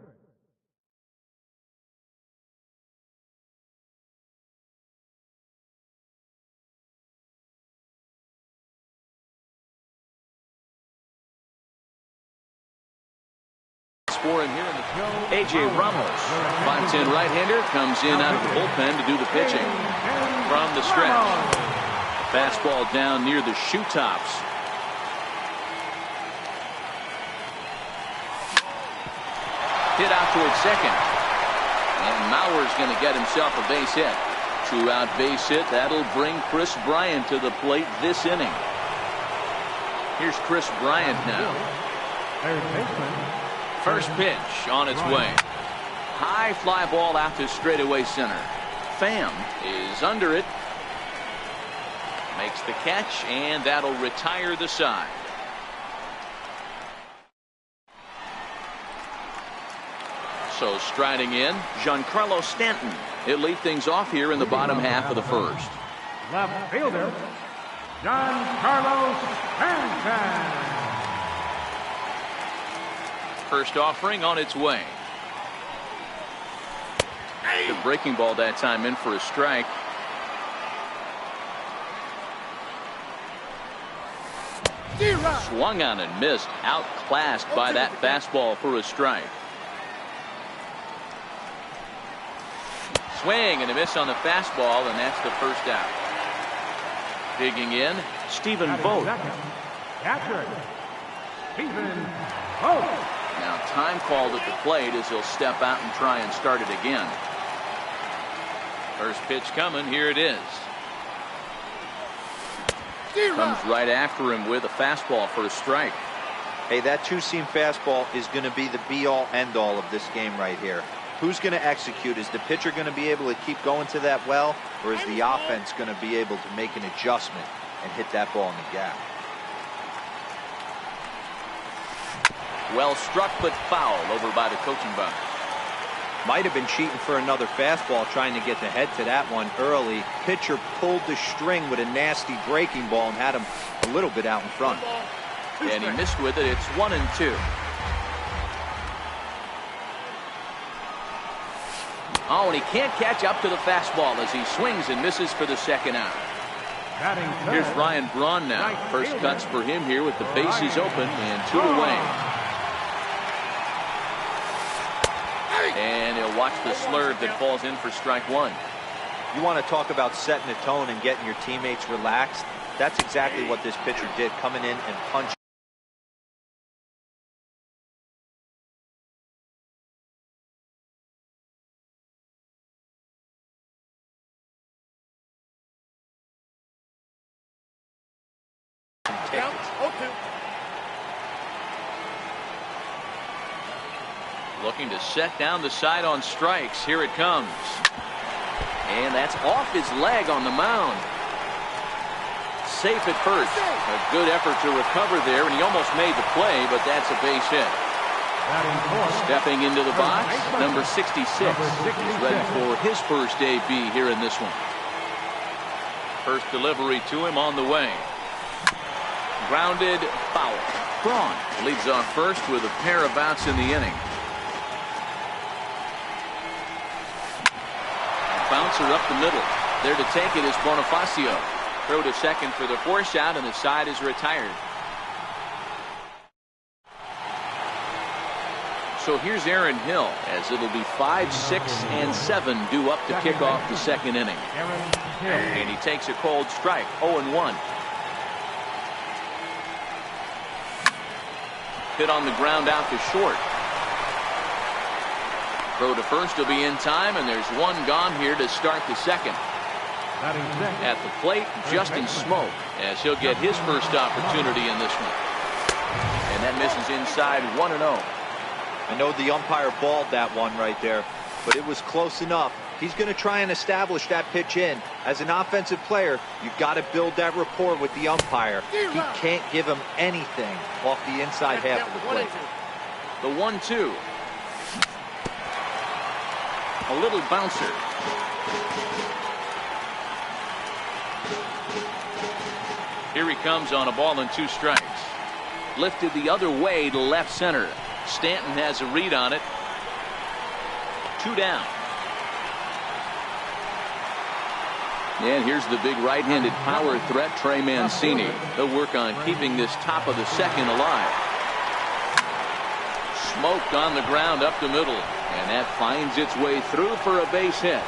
For him here in the A.J. Ramos, 5'10" right-hander, comes in out of the bullpen to do the pitching from the stretch. Fastball down near the shoe tops. Hit out towards second. And Mauer's going to get himself a base hit. 2-out base hit. That'll bring Chris Bryant to the plate this inning. Here's Chris Bryant now. First pitch on its way. High fly ball out to straightaway center. Pham is under it. Makes the catch, and that'll retire the side. So striding in, Giancarlo Stanton. He'll lead things off here in the bottom half of the first. Left fielder, Giancarlo Stanton. First offering on its way. The breaking ball that time in for a strike. Swung on and missed. Outclassed by that fastball for a strike. Swing and a miss on the fastball, and that's the first out. Digging in, Stephen Vogt. Catcher, Stephen Vogt. Now time called at the plate as he'll step out and try and start it again. First pitch coming. Here it is. Comes right after him with a fastball for a strike. Hey, that two-seam fastball is going to be the be-all, end-all of this game right here. Who's going to execute? Is the pitcher going to be able to keep going to that well, or is the offense going to be able to make an adjustment and hit that ball in the gap? Well struck, but foul over by the coaching box. Might have been cheating for another fastball, trying to get the head to that one early. Pitcher pulled the string with a nasty breaking ball and had him a little bit out in front. And he missed with it. It's 1-2. Oh, and he can't catch up to the fastball as he swings and misses for the second out. Here's Ryan Braun now. First cuts for him here with the bases open and 2 away. And he'll watch the slurve that falls in for strike 1. You want to talk about setting a tone and getting your teammates relaxed? That's exactly what this pitcher did, coming in and punching. Looking to set down the side on strikes. Here it comes. And that's off his leg on the mound. Safe at first. A good effort to recover there, and he almost made the play, but that's a base hit. Stepping into the box, number 66. He's ready for his first AB here in this one. First delivery to him on the way. Grounded, foul. Braun leads off first with a pair of outs in the inning. Bouncer up the middle. There to take it is Bonifacio. Throw to second for the force out, and the side is retired. So here's Aaron Hill, as it'll be 5, 6, and 7 due up to kick off the second inning. And he takes a cold strike, 0-1. Hit on the ground out to short. Throw to first will be in time, and there's one gone here to start the second. At the plate, Justin Smoke, as he'll get his first opportunity in this one. And that misses inside, 1-0. I know the umpire balled that one right there, but it was close enough. He's going to try and establish that pitch in. As an offensive player, you've got to build that rapport with the umpire. He can't give him anything off the inside half of the plate. The 1-2. A little bouncer. Here he comes on a ball and 2 strikes. Lifted the other way to left center. Stanton has a read on it. 2 down. And here's the big right-handed power threat, Trey Mancini. He'll work on keeping this top of the second alive. Smoked on the ground up the middle, and that finds its way through for a base hit.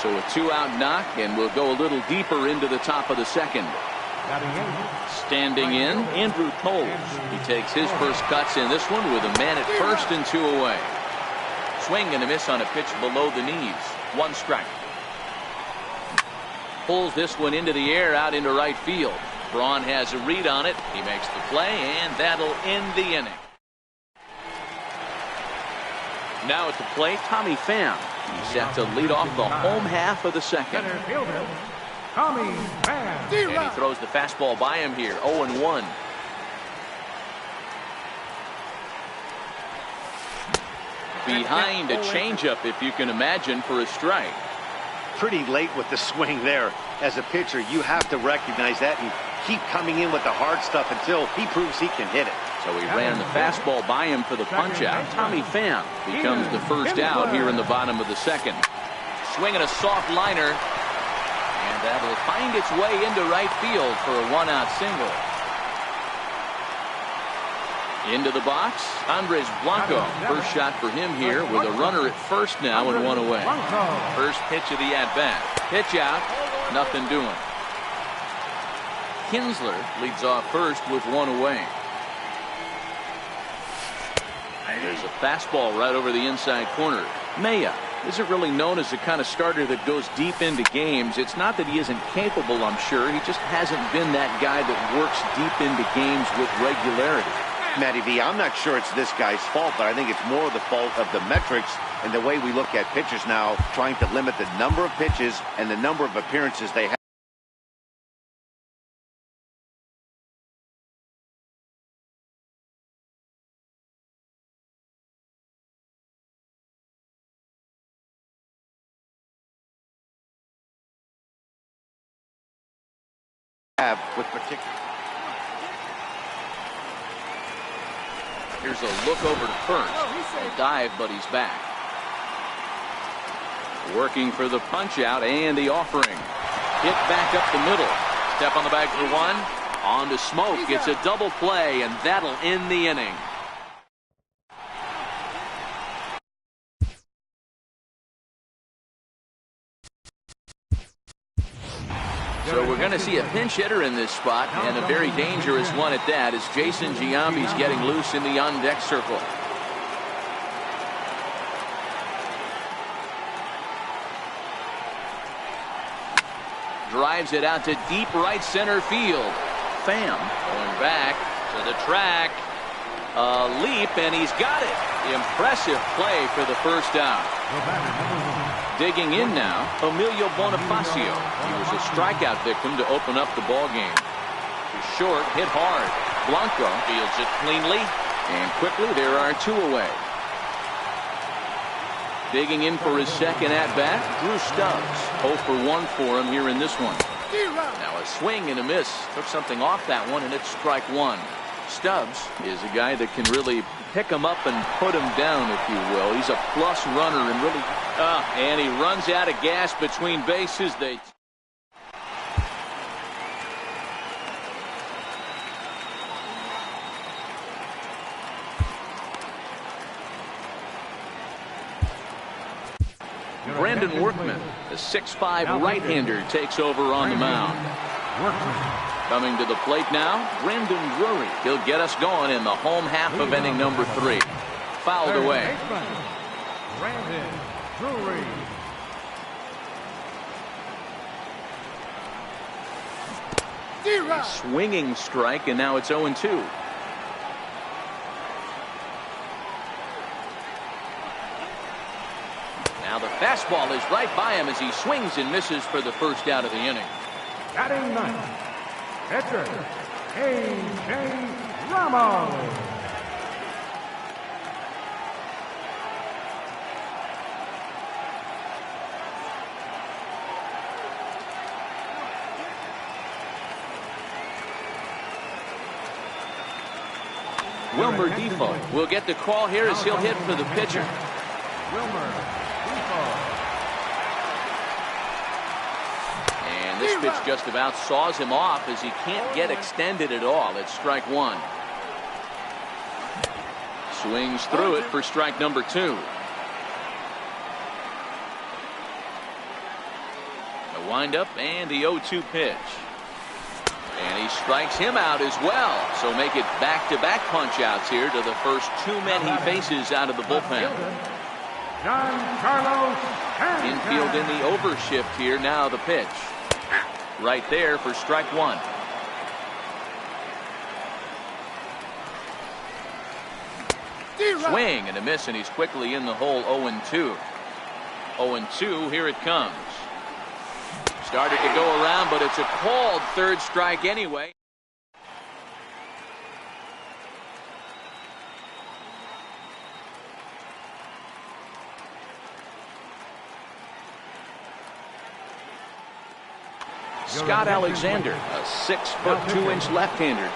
So a 2-out knock, and we'll go a little deeper into the top of the second. Standing in, Andrew Toles. He takes his first cuts in this one with a man at first and 2 away. Swing and a miss on a pitch below the knees. 1 strike. Pulls this one into the air out into right field. Braun has a read on it. He makes the play, and that'll end the inning. Now at the plate, Tommy Pham. He's set to lead off the home half of the second. Tommy Pham. And he throws the fastball by him here, 0-1. Behind a changeup, if you can imagine, for a strike. Pretty late with the swing there. As a pitcher, you have to recognize that and keep coming in with the hard stuff until he proves he can hit it. So he ran the fastball by him for the punch-out. Tommy Pham becomes the first out here in the bottom of the second. Swinging a soft liner, and that will find its way into right field for a 1-out single. Into the box, Andres Blanco. First shot for him here with a runner at first now and 1 away. First pitch of the at-bat. Pitch out, nothing doing. Kinsler leads off first with one away. There's a fastball right over the inside corner. Maya isn't really known as the kind of starter that goes deep into games. It's not that he isn't capable, I'm sure. He just hasn't been that guy that works deep into games with regularity. Matty V, I'm not sure it's this guy's fault, but I think it's more the fault of the metrics and the way we look at pitchers now, trying to limit the number of pitches and the number of appearances they have. With particular. Here's a look over to first. A dive, but he's back. Working for the punch out and the offering. Hit back up the middle. Step on the bag for one. On to Smoke. It's a double play, and that'll end the inning. So we're going to see a pinch hitter in this spot, and a very dangerous one at that, as Jason Giambi's getting loose in the on-deck circle. Drives it out to deep right center field. Pham going back to the track. A leap, and he's got it. Impressive play for the first out. Digging in now, Emilio Bonifacio. He was a strikeout victim to open up the ball game. Short, hit hard. Blanco fields it cleanly, and quickly there are two away. Digging in for his second at-bat, Drew Stubbs. 0 for 1 for him here in this one. Now a swing and a miss. Took something off that one, and it's strike one. Stubbs is a guy that can really pick him up and put him down, if you will. He's a plus runner and really... and he runs out of gas between bases. Brandon Workman, the 6'5" right-hander, takes over on the mound. Coming to the plate now, Brandon Drury. He'll get us going in the home half of inning number 3. Fouled away. Brandon Drury. A swinging strike, and now it's 0-2. Now the fastball is right by him as he swings and misses for the first out of the inning. Batting ninth, pitcher, A.J. Ramos. Wilmer Defoe will get the call here as he'll hit for the pitcher. Wilmer Defoe. And this pitch just about saws him off as he can't get extended at all. It's strike one. Swings through it for strike number 2. A windup and the 0-2 pitch. And he strikes him out as well. So make it back-to-back punch-outs here to the first 2 men he faces out of the bullpen. Infield in the overshift here. Now the pitch. Right there for strike 1. Swing and a miss, and he's quickly in the hole. 0-2. 0-2, here it comes. Started to go around, but it's a called third strike anyway. Scott Alexander, a 6'2" left-hander.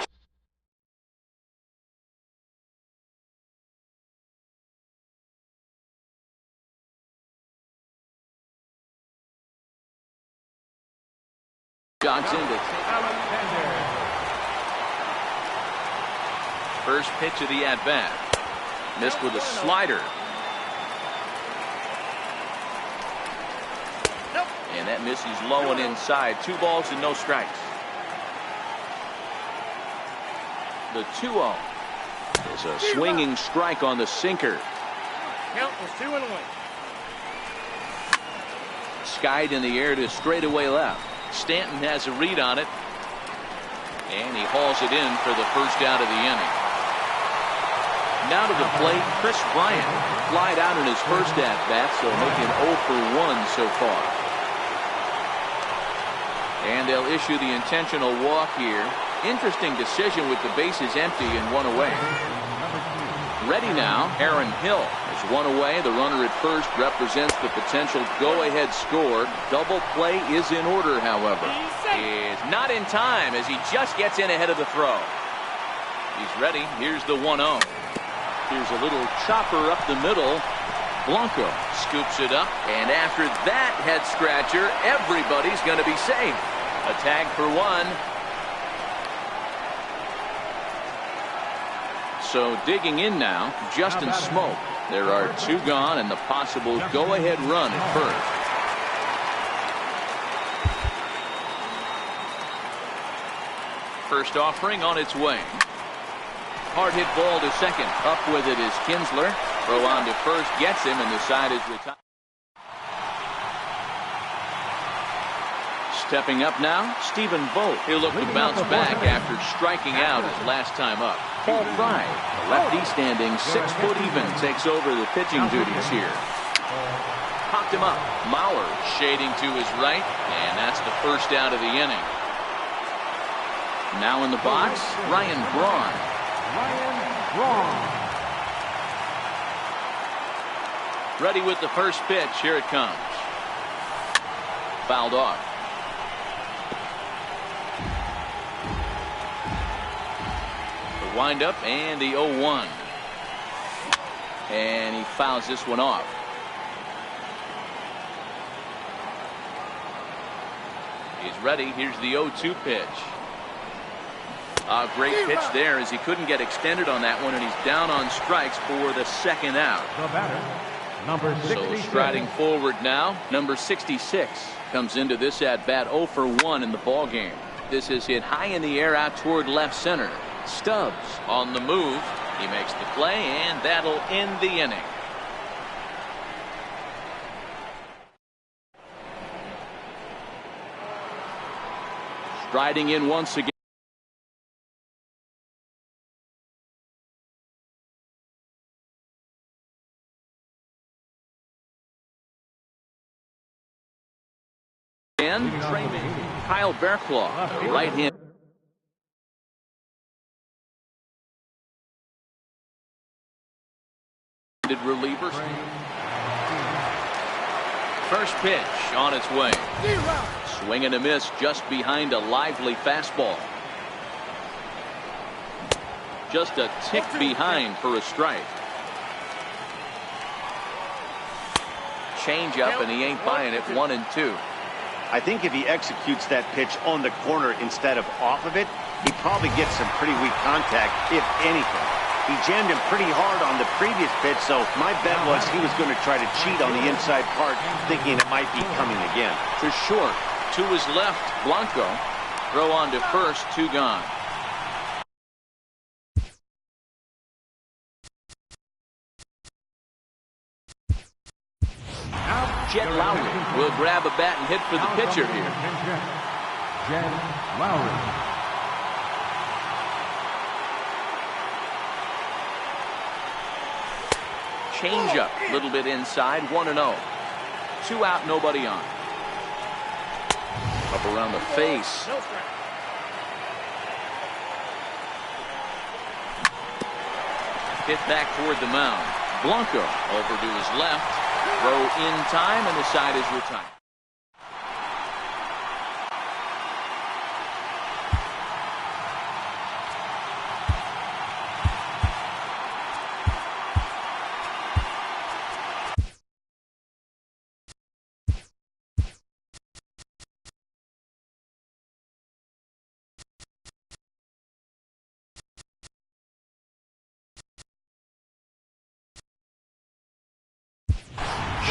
Jogs into first pitch of the at-bat. Missed with a slider. And that misses low and inside. 2 balls and no strikes. The 2-0. There's a swinging strike on the sinker. Count was 2-1. Skied in the air to straightaway left. Stanton has a read on it. And he hauls it in for the first out of the inning. Now to the plate, Chris Bryant. Flied out in his first at-bat, so making 0 for 1 so far. And they'll issue the intentional walk here. Interesting decision with the bases empty and 1 away. Ready now, Aaron Hill is 1 away. The runner at first represents the potential go-ahead score. Double play is in order, however. Is not in time as he just gets in ahead of the throw. He's ready. Here's the 1-0. Here's a little chopper up the middle. Blanco scoops it up, and after that head scratcher, everybody's going to be safe. A tag for 1. So digging in now, Justin Smoke. There are 2 gone and the possible go-ahead run at first. First offering on its way. Hard hit ball to second. Up with it is Kinsler. Throw on to first, gets him, and the side is retired. Stepping up now, Stephen Vogt. He'll look to bounce back after striking out his last time up. Paul Fry, the lefty standing 6 foot even, takes over the pitching duties here. Popped him up. Mauer shading to his right, and that's the first out of the inning. Now in the box, Ryan Braun. Ready with the first pitch. Here it comes. Fouled off. The windup and the 0-1. And he fouls this one off. He's ready. Here's the 0-2 pitch. A great pitch there as he couldn't get extended on that one, and he's down on strikes for the second out. The batter, number 66. So striding forward now, number 66 comes into this at bat 0 for 1 in the ball game. This is hit high in the air out toward left center. Stubbs on the move. He makes the play, and that'll end the inning. Striding in once again. Kyle Bearclaw, the right hand. Relievers. First pitch on its way. Swing and a miss just behind a lively fastball. Just a tick behind for a strike. Change up, and he ain't buying it. 1-2. I think if he executes that pitch on the corner instead of off of it, he probably gets some pretty weak contact, if anything. He jammed him pretty hard on the previous pitch, so my bet was he was going to try to cheat on the inside part, thinking it might be coming again. To short. To his left, Blanco. Throw on to first, 2 gone. Jet Lowry will grab a bat and hit for the pitcher here. Jet Lowry. Change up, a little bit inside, 1-0. 2 out, nobody on. Up around the face. Hit back toward the mound. Blanco over to his left. Throw in time, and the side is retired.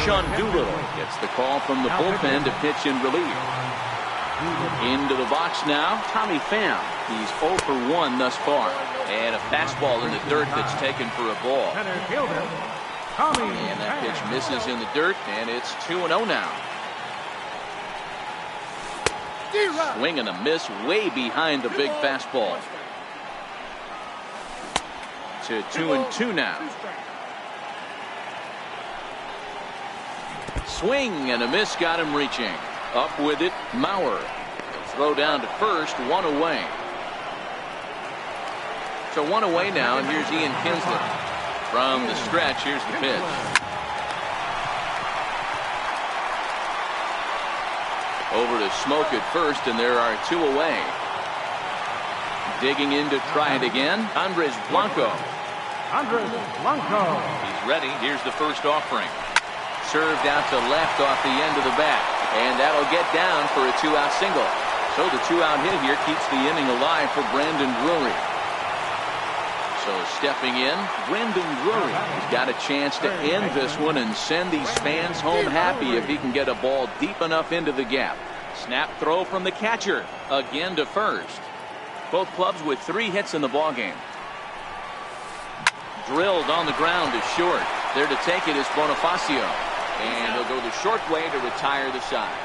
Sean Doolittle gets the call from the bullpen to pitch in relief. Into the box now, Tommy Pham. He's 0 for 1 thus far. And a fastball in the dirt that's taken for a ball. Center fielder, Tommy And that Pham. pitch misses in the dirt, and it's 2-0 now. Swing and a miss way behind the big fastball. To 2-2 now. Swing and a miss got him reaching. Up with it, Mauer. Throw down to first, 1 away. So 1 away now, and here's Ian Kinsler. From the stretch, here's the pitch. Over to Smoke at first, and there are 2 away. Digging in to try it again, Andres Blanco. Andres Blanco. He's ready. Here's the first offering. Served out to left off the end of the bat, and that'll get down for a 2-out single. So the 2-out hit here keeps the inning alive for Brandon Drury. So stepping in, Brandon Drury has got a chance to end this one and send these fans home happy if he can get a ball deep enough into the gap. Snap throw from the catcher, again to first. Both clubs with 3 hits in the ballgame. Drilled on the ground to short. There to take it is Bonifacio. And he'll go the short way to retire the side.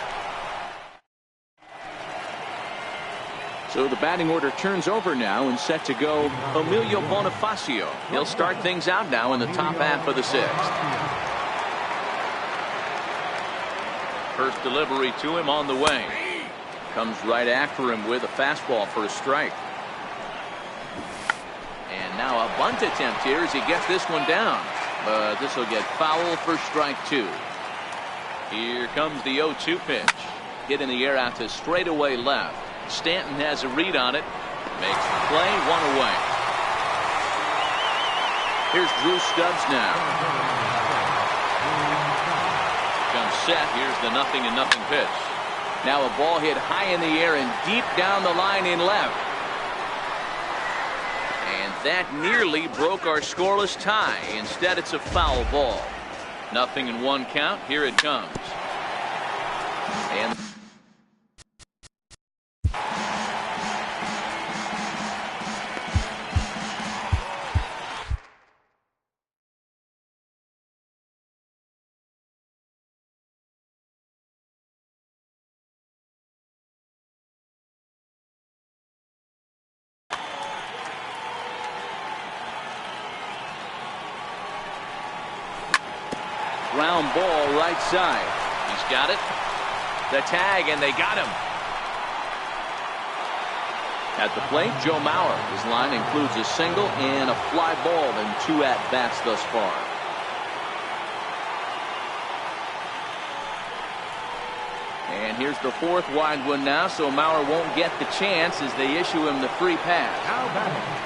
So the batting order turns over now and set to go Emilio Bonifacio. He'll start things out now in the top half of the 6th. First delivery to him on the way. Comes right after him with a fastball for a strike. And now a bunt attempt here as he gets this one down. But this will get foul for strike 2. Here comes the 0-2 pitch. Hit in the air out to straightaway left. Stanton has a read on it. Makes the play, 1 away. Here's Drew Stubbs now. Comes set. Here's the 0-0 pitch. Now a ball hit high in the air and deep down the line in left. And that nearly broke our scoreless tie. Instead, it's a foul ball. 0-1 count. Here it comes. And ground ball right side. He's got it. The tag, and they got him. At the plate, Joe Mauer. His line includes a single and a fly ball in 2 at-bats thus far. And here's the 4th wide one now, so Mauer won't get the chance as they issue him the free pass. Now batting.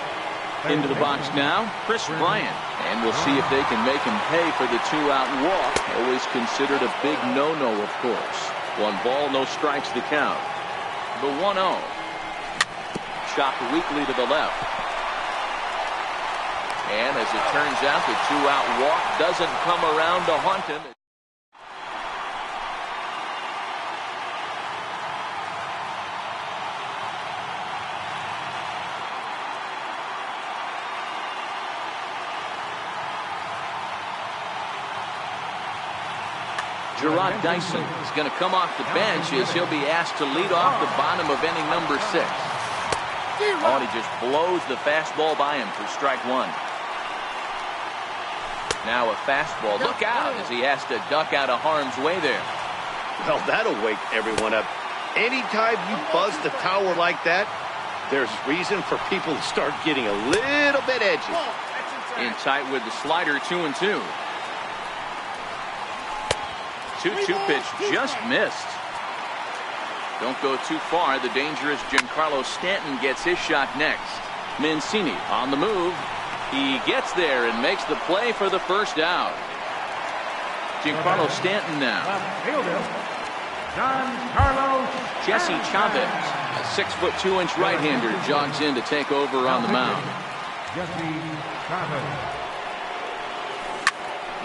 Into the box now, Chris Bryant. And we'll see if they can make him pay for the 2-out walk. Always considered a big no-no, of course. 1 ball, no strikes to count. The 1-0. Chopped weakly to the left. And as it turns out, the 2-out walk doesn't come around to haunt him. Gerard Dyson is going to come off the bench as he'll be asked to lead off the bottom of inning number 6. Oh, and he just blows the fastball by him for strike 1. Now a fastball. Look out as he has to duck out of harm's way there. Well, that'll wake everyone up. Anytime you buzz the tower like that, there's reason for people to start getting a little bit edgy. In tight with the slider, 2-2. 2-2 pitch just missed. Don't go too far. The dangerous Giancarlo Stanton gets his shot next. Mancini on the move. He gets there and makes the play for the first out. Giancarlo Stanton now. Left fielder, Giancarlo Jesse Stanton. Chavez, a 6'2" right-hander, jogs in to take over on the mound. Jesse Chavez.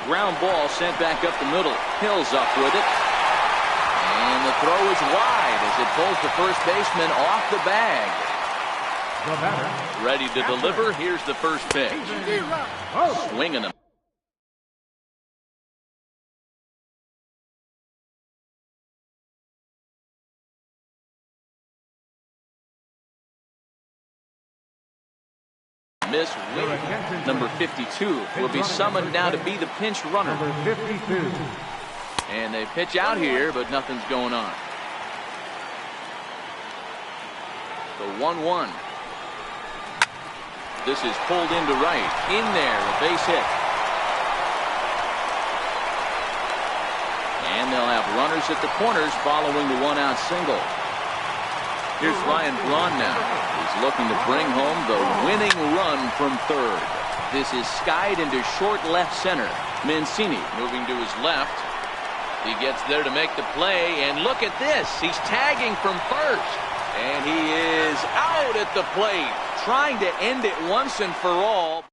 Ground ball sent back up the middle. Hills up with it. And the throw is wide as it pulls the first baseman off the bag. The batter. Ready to deliver. Here's the first pitch. Swinging him. Miss Wade, number 52, will be summoned now to be the pinch runner. Number 52. And they pitch out here, but nothing's going on. The 1-1. This is pulled into right. In there, a base hit. And they'll have runners at the corners following the one-out single. Here's Ryan Braun now. He's looking to bring home the winning run from third. This is skied into short left center. Mancini moving to his left. He gets there to make the play, and look at this. He's tagging from first. And he is out at the plate, trying to end it once and for all.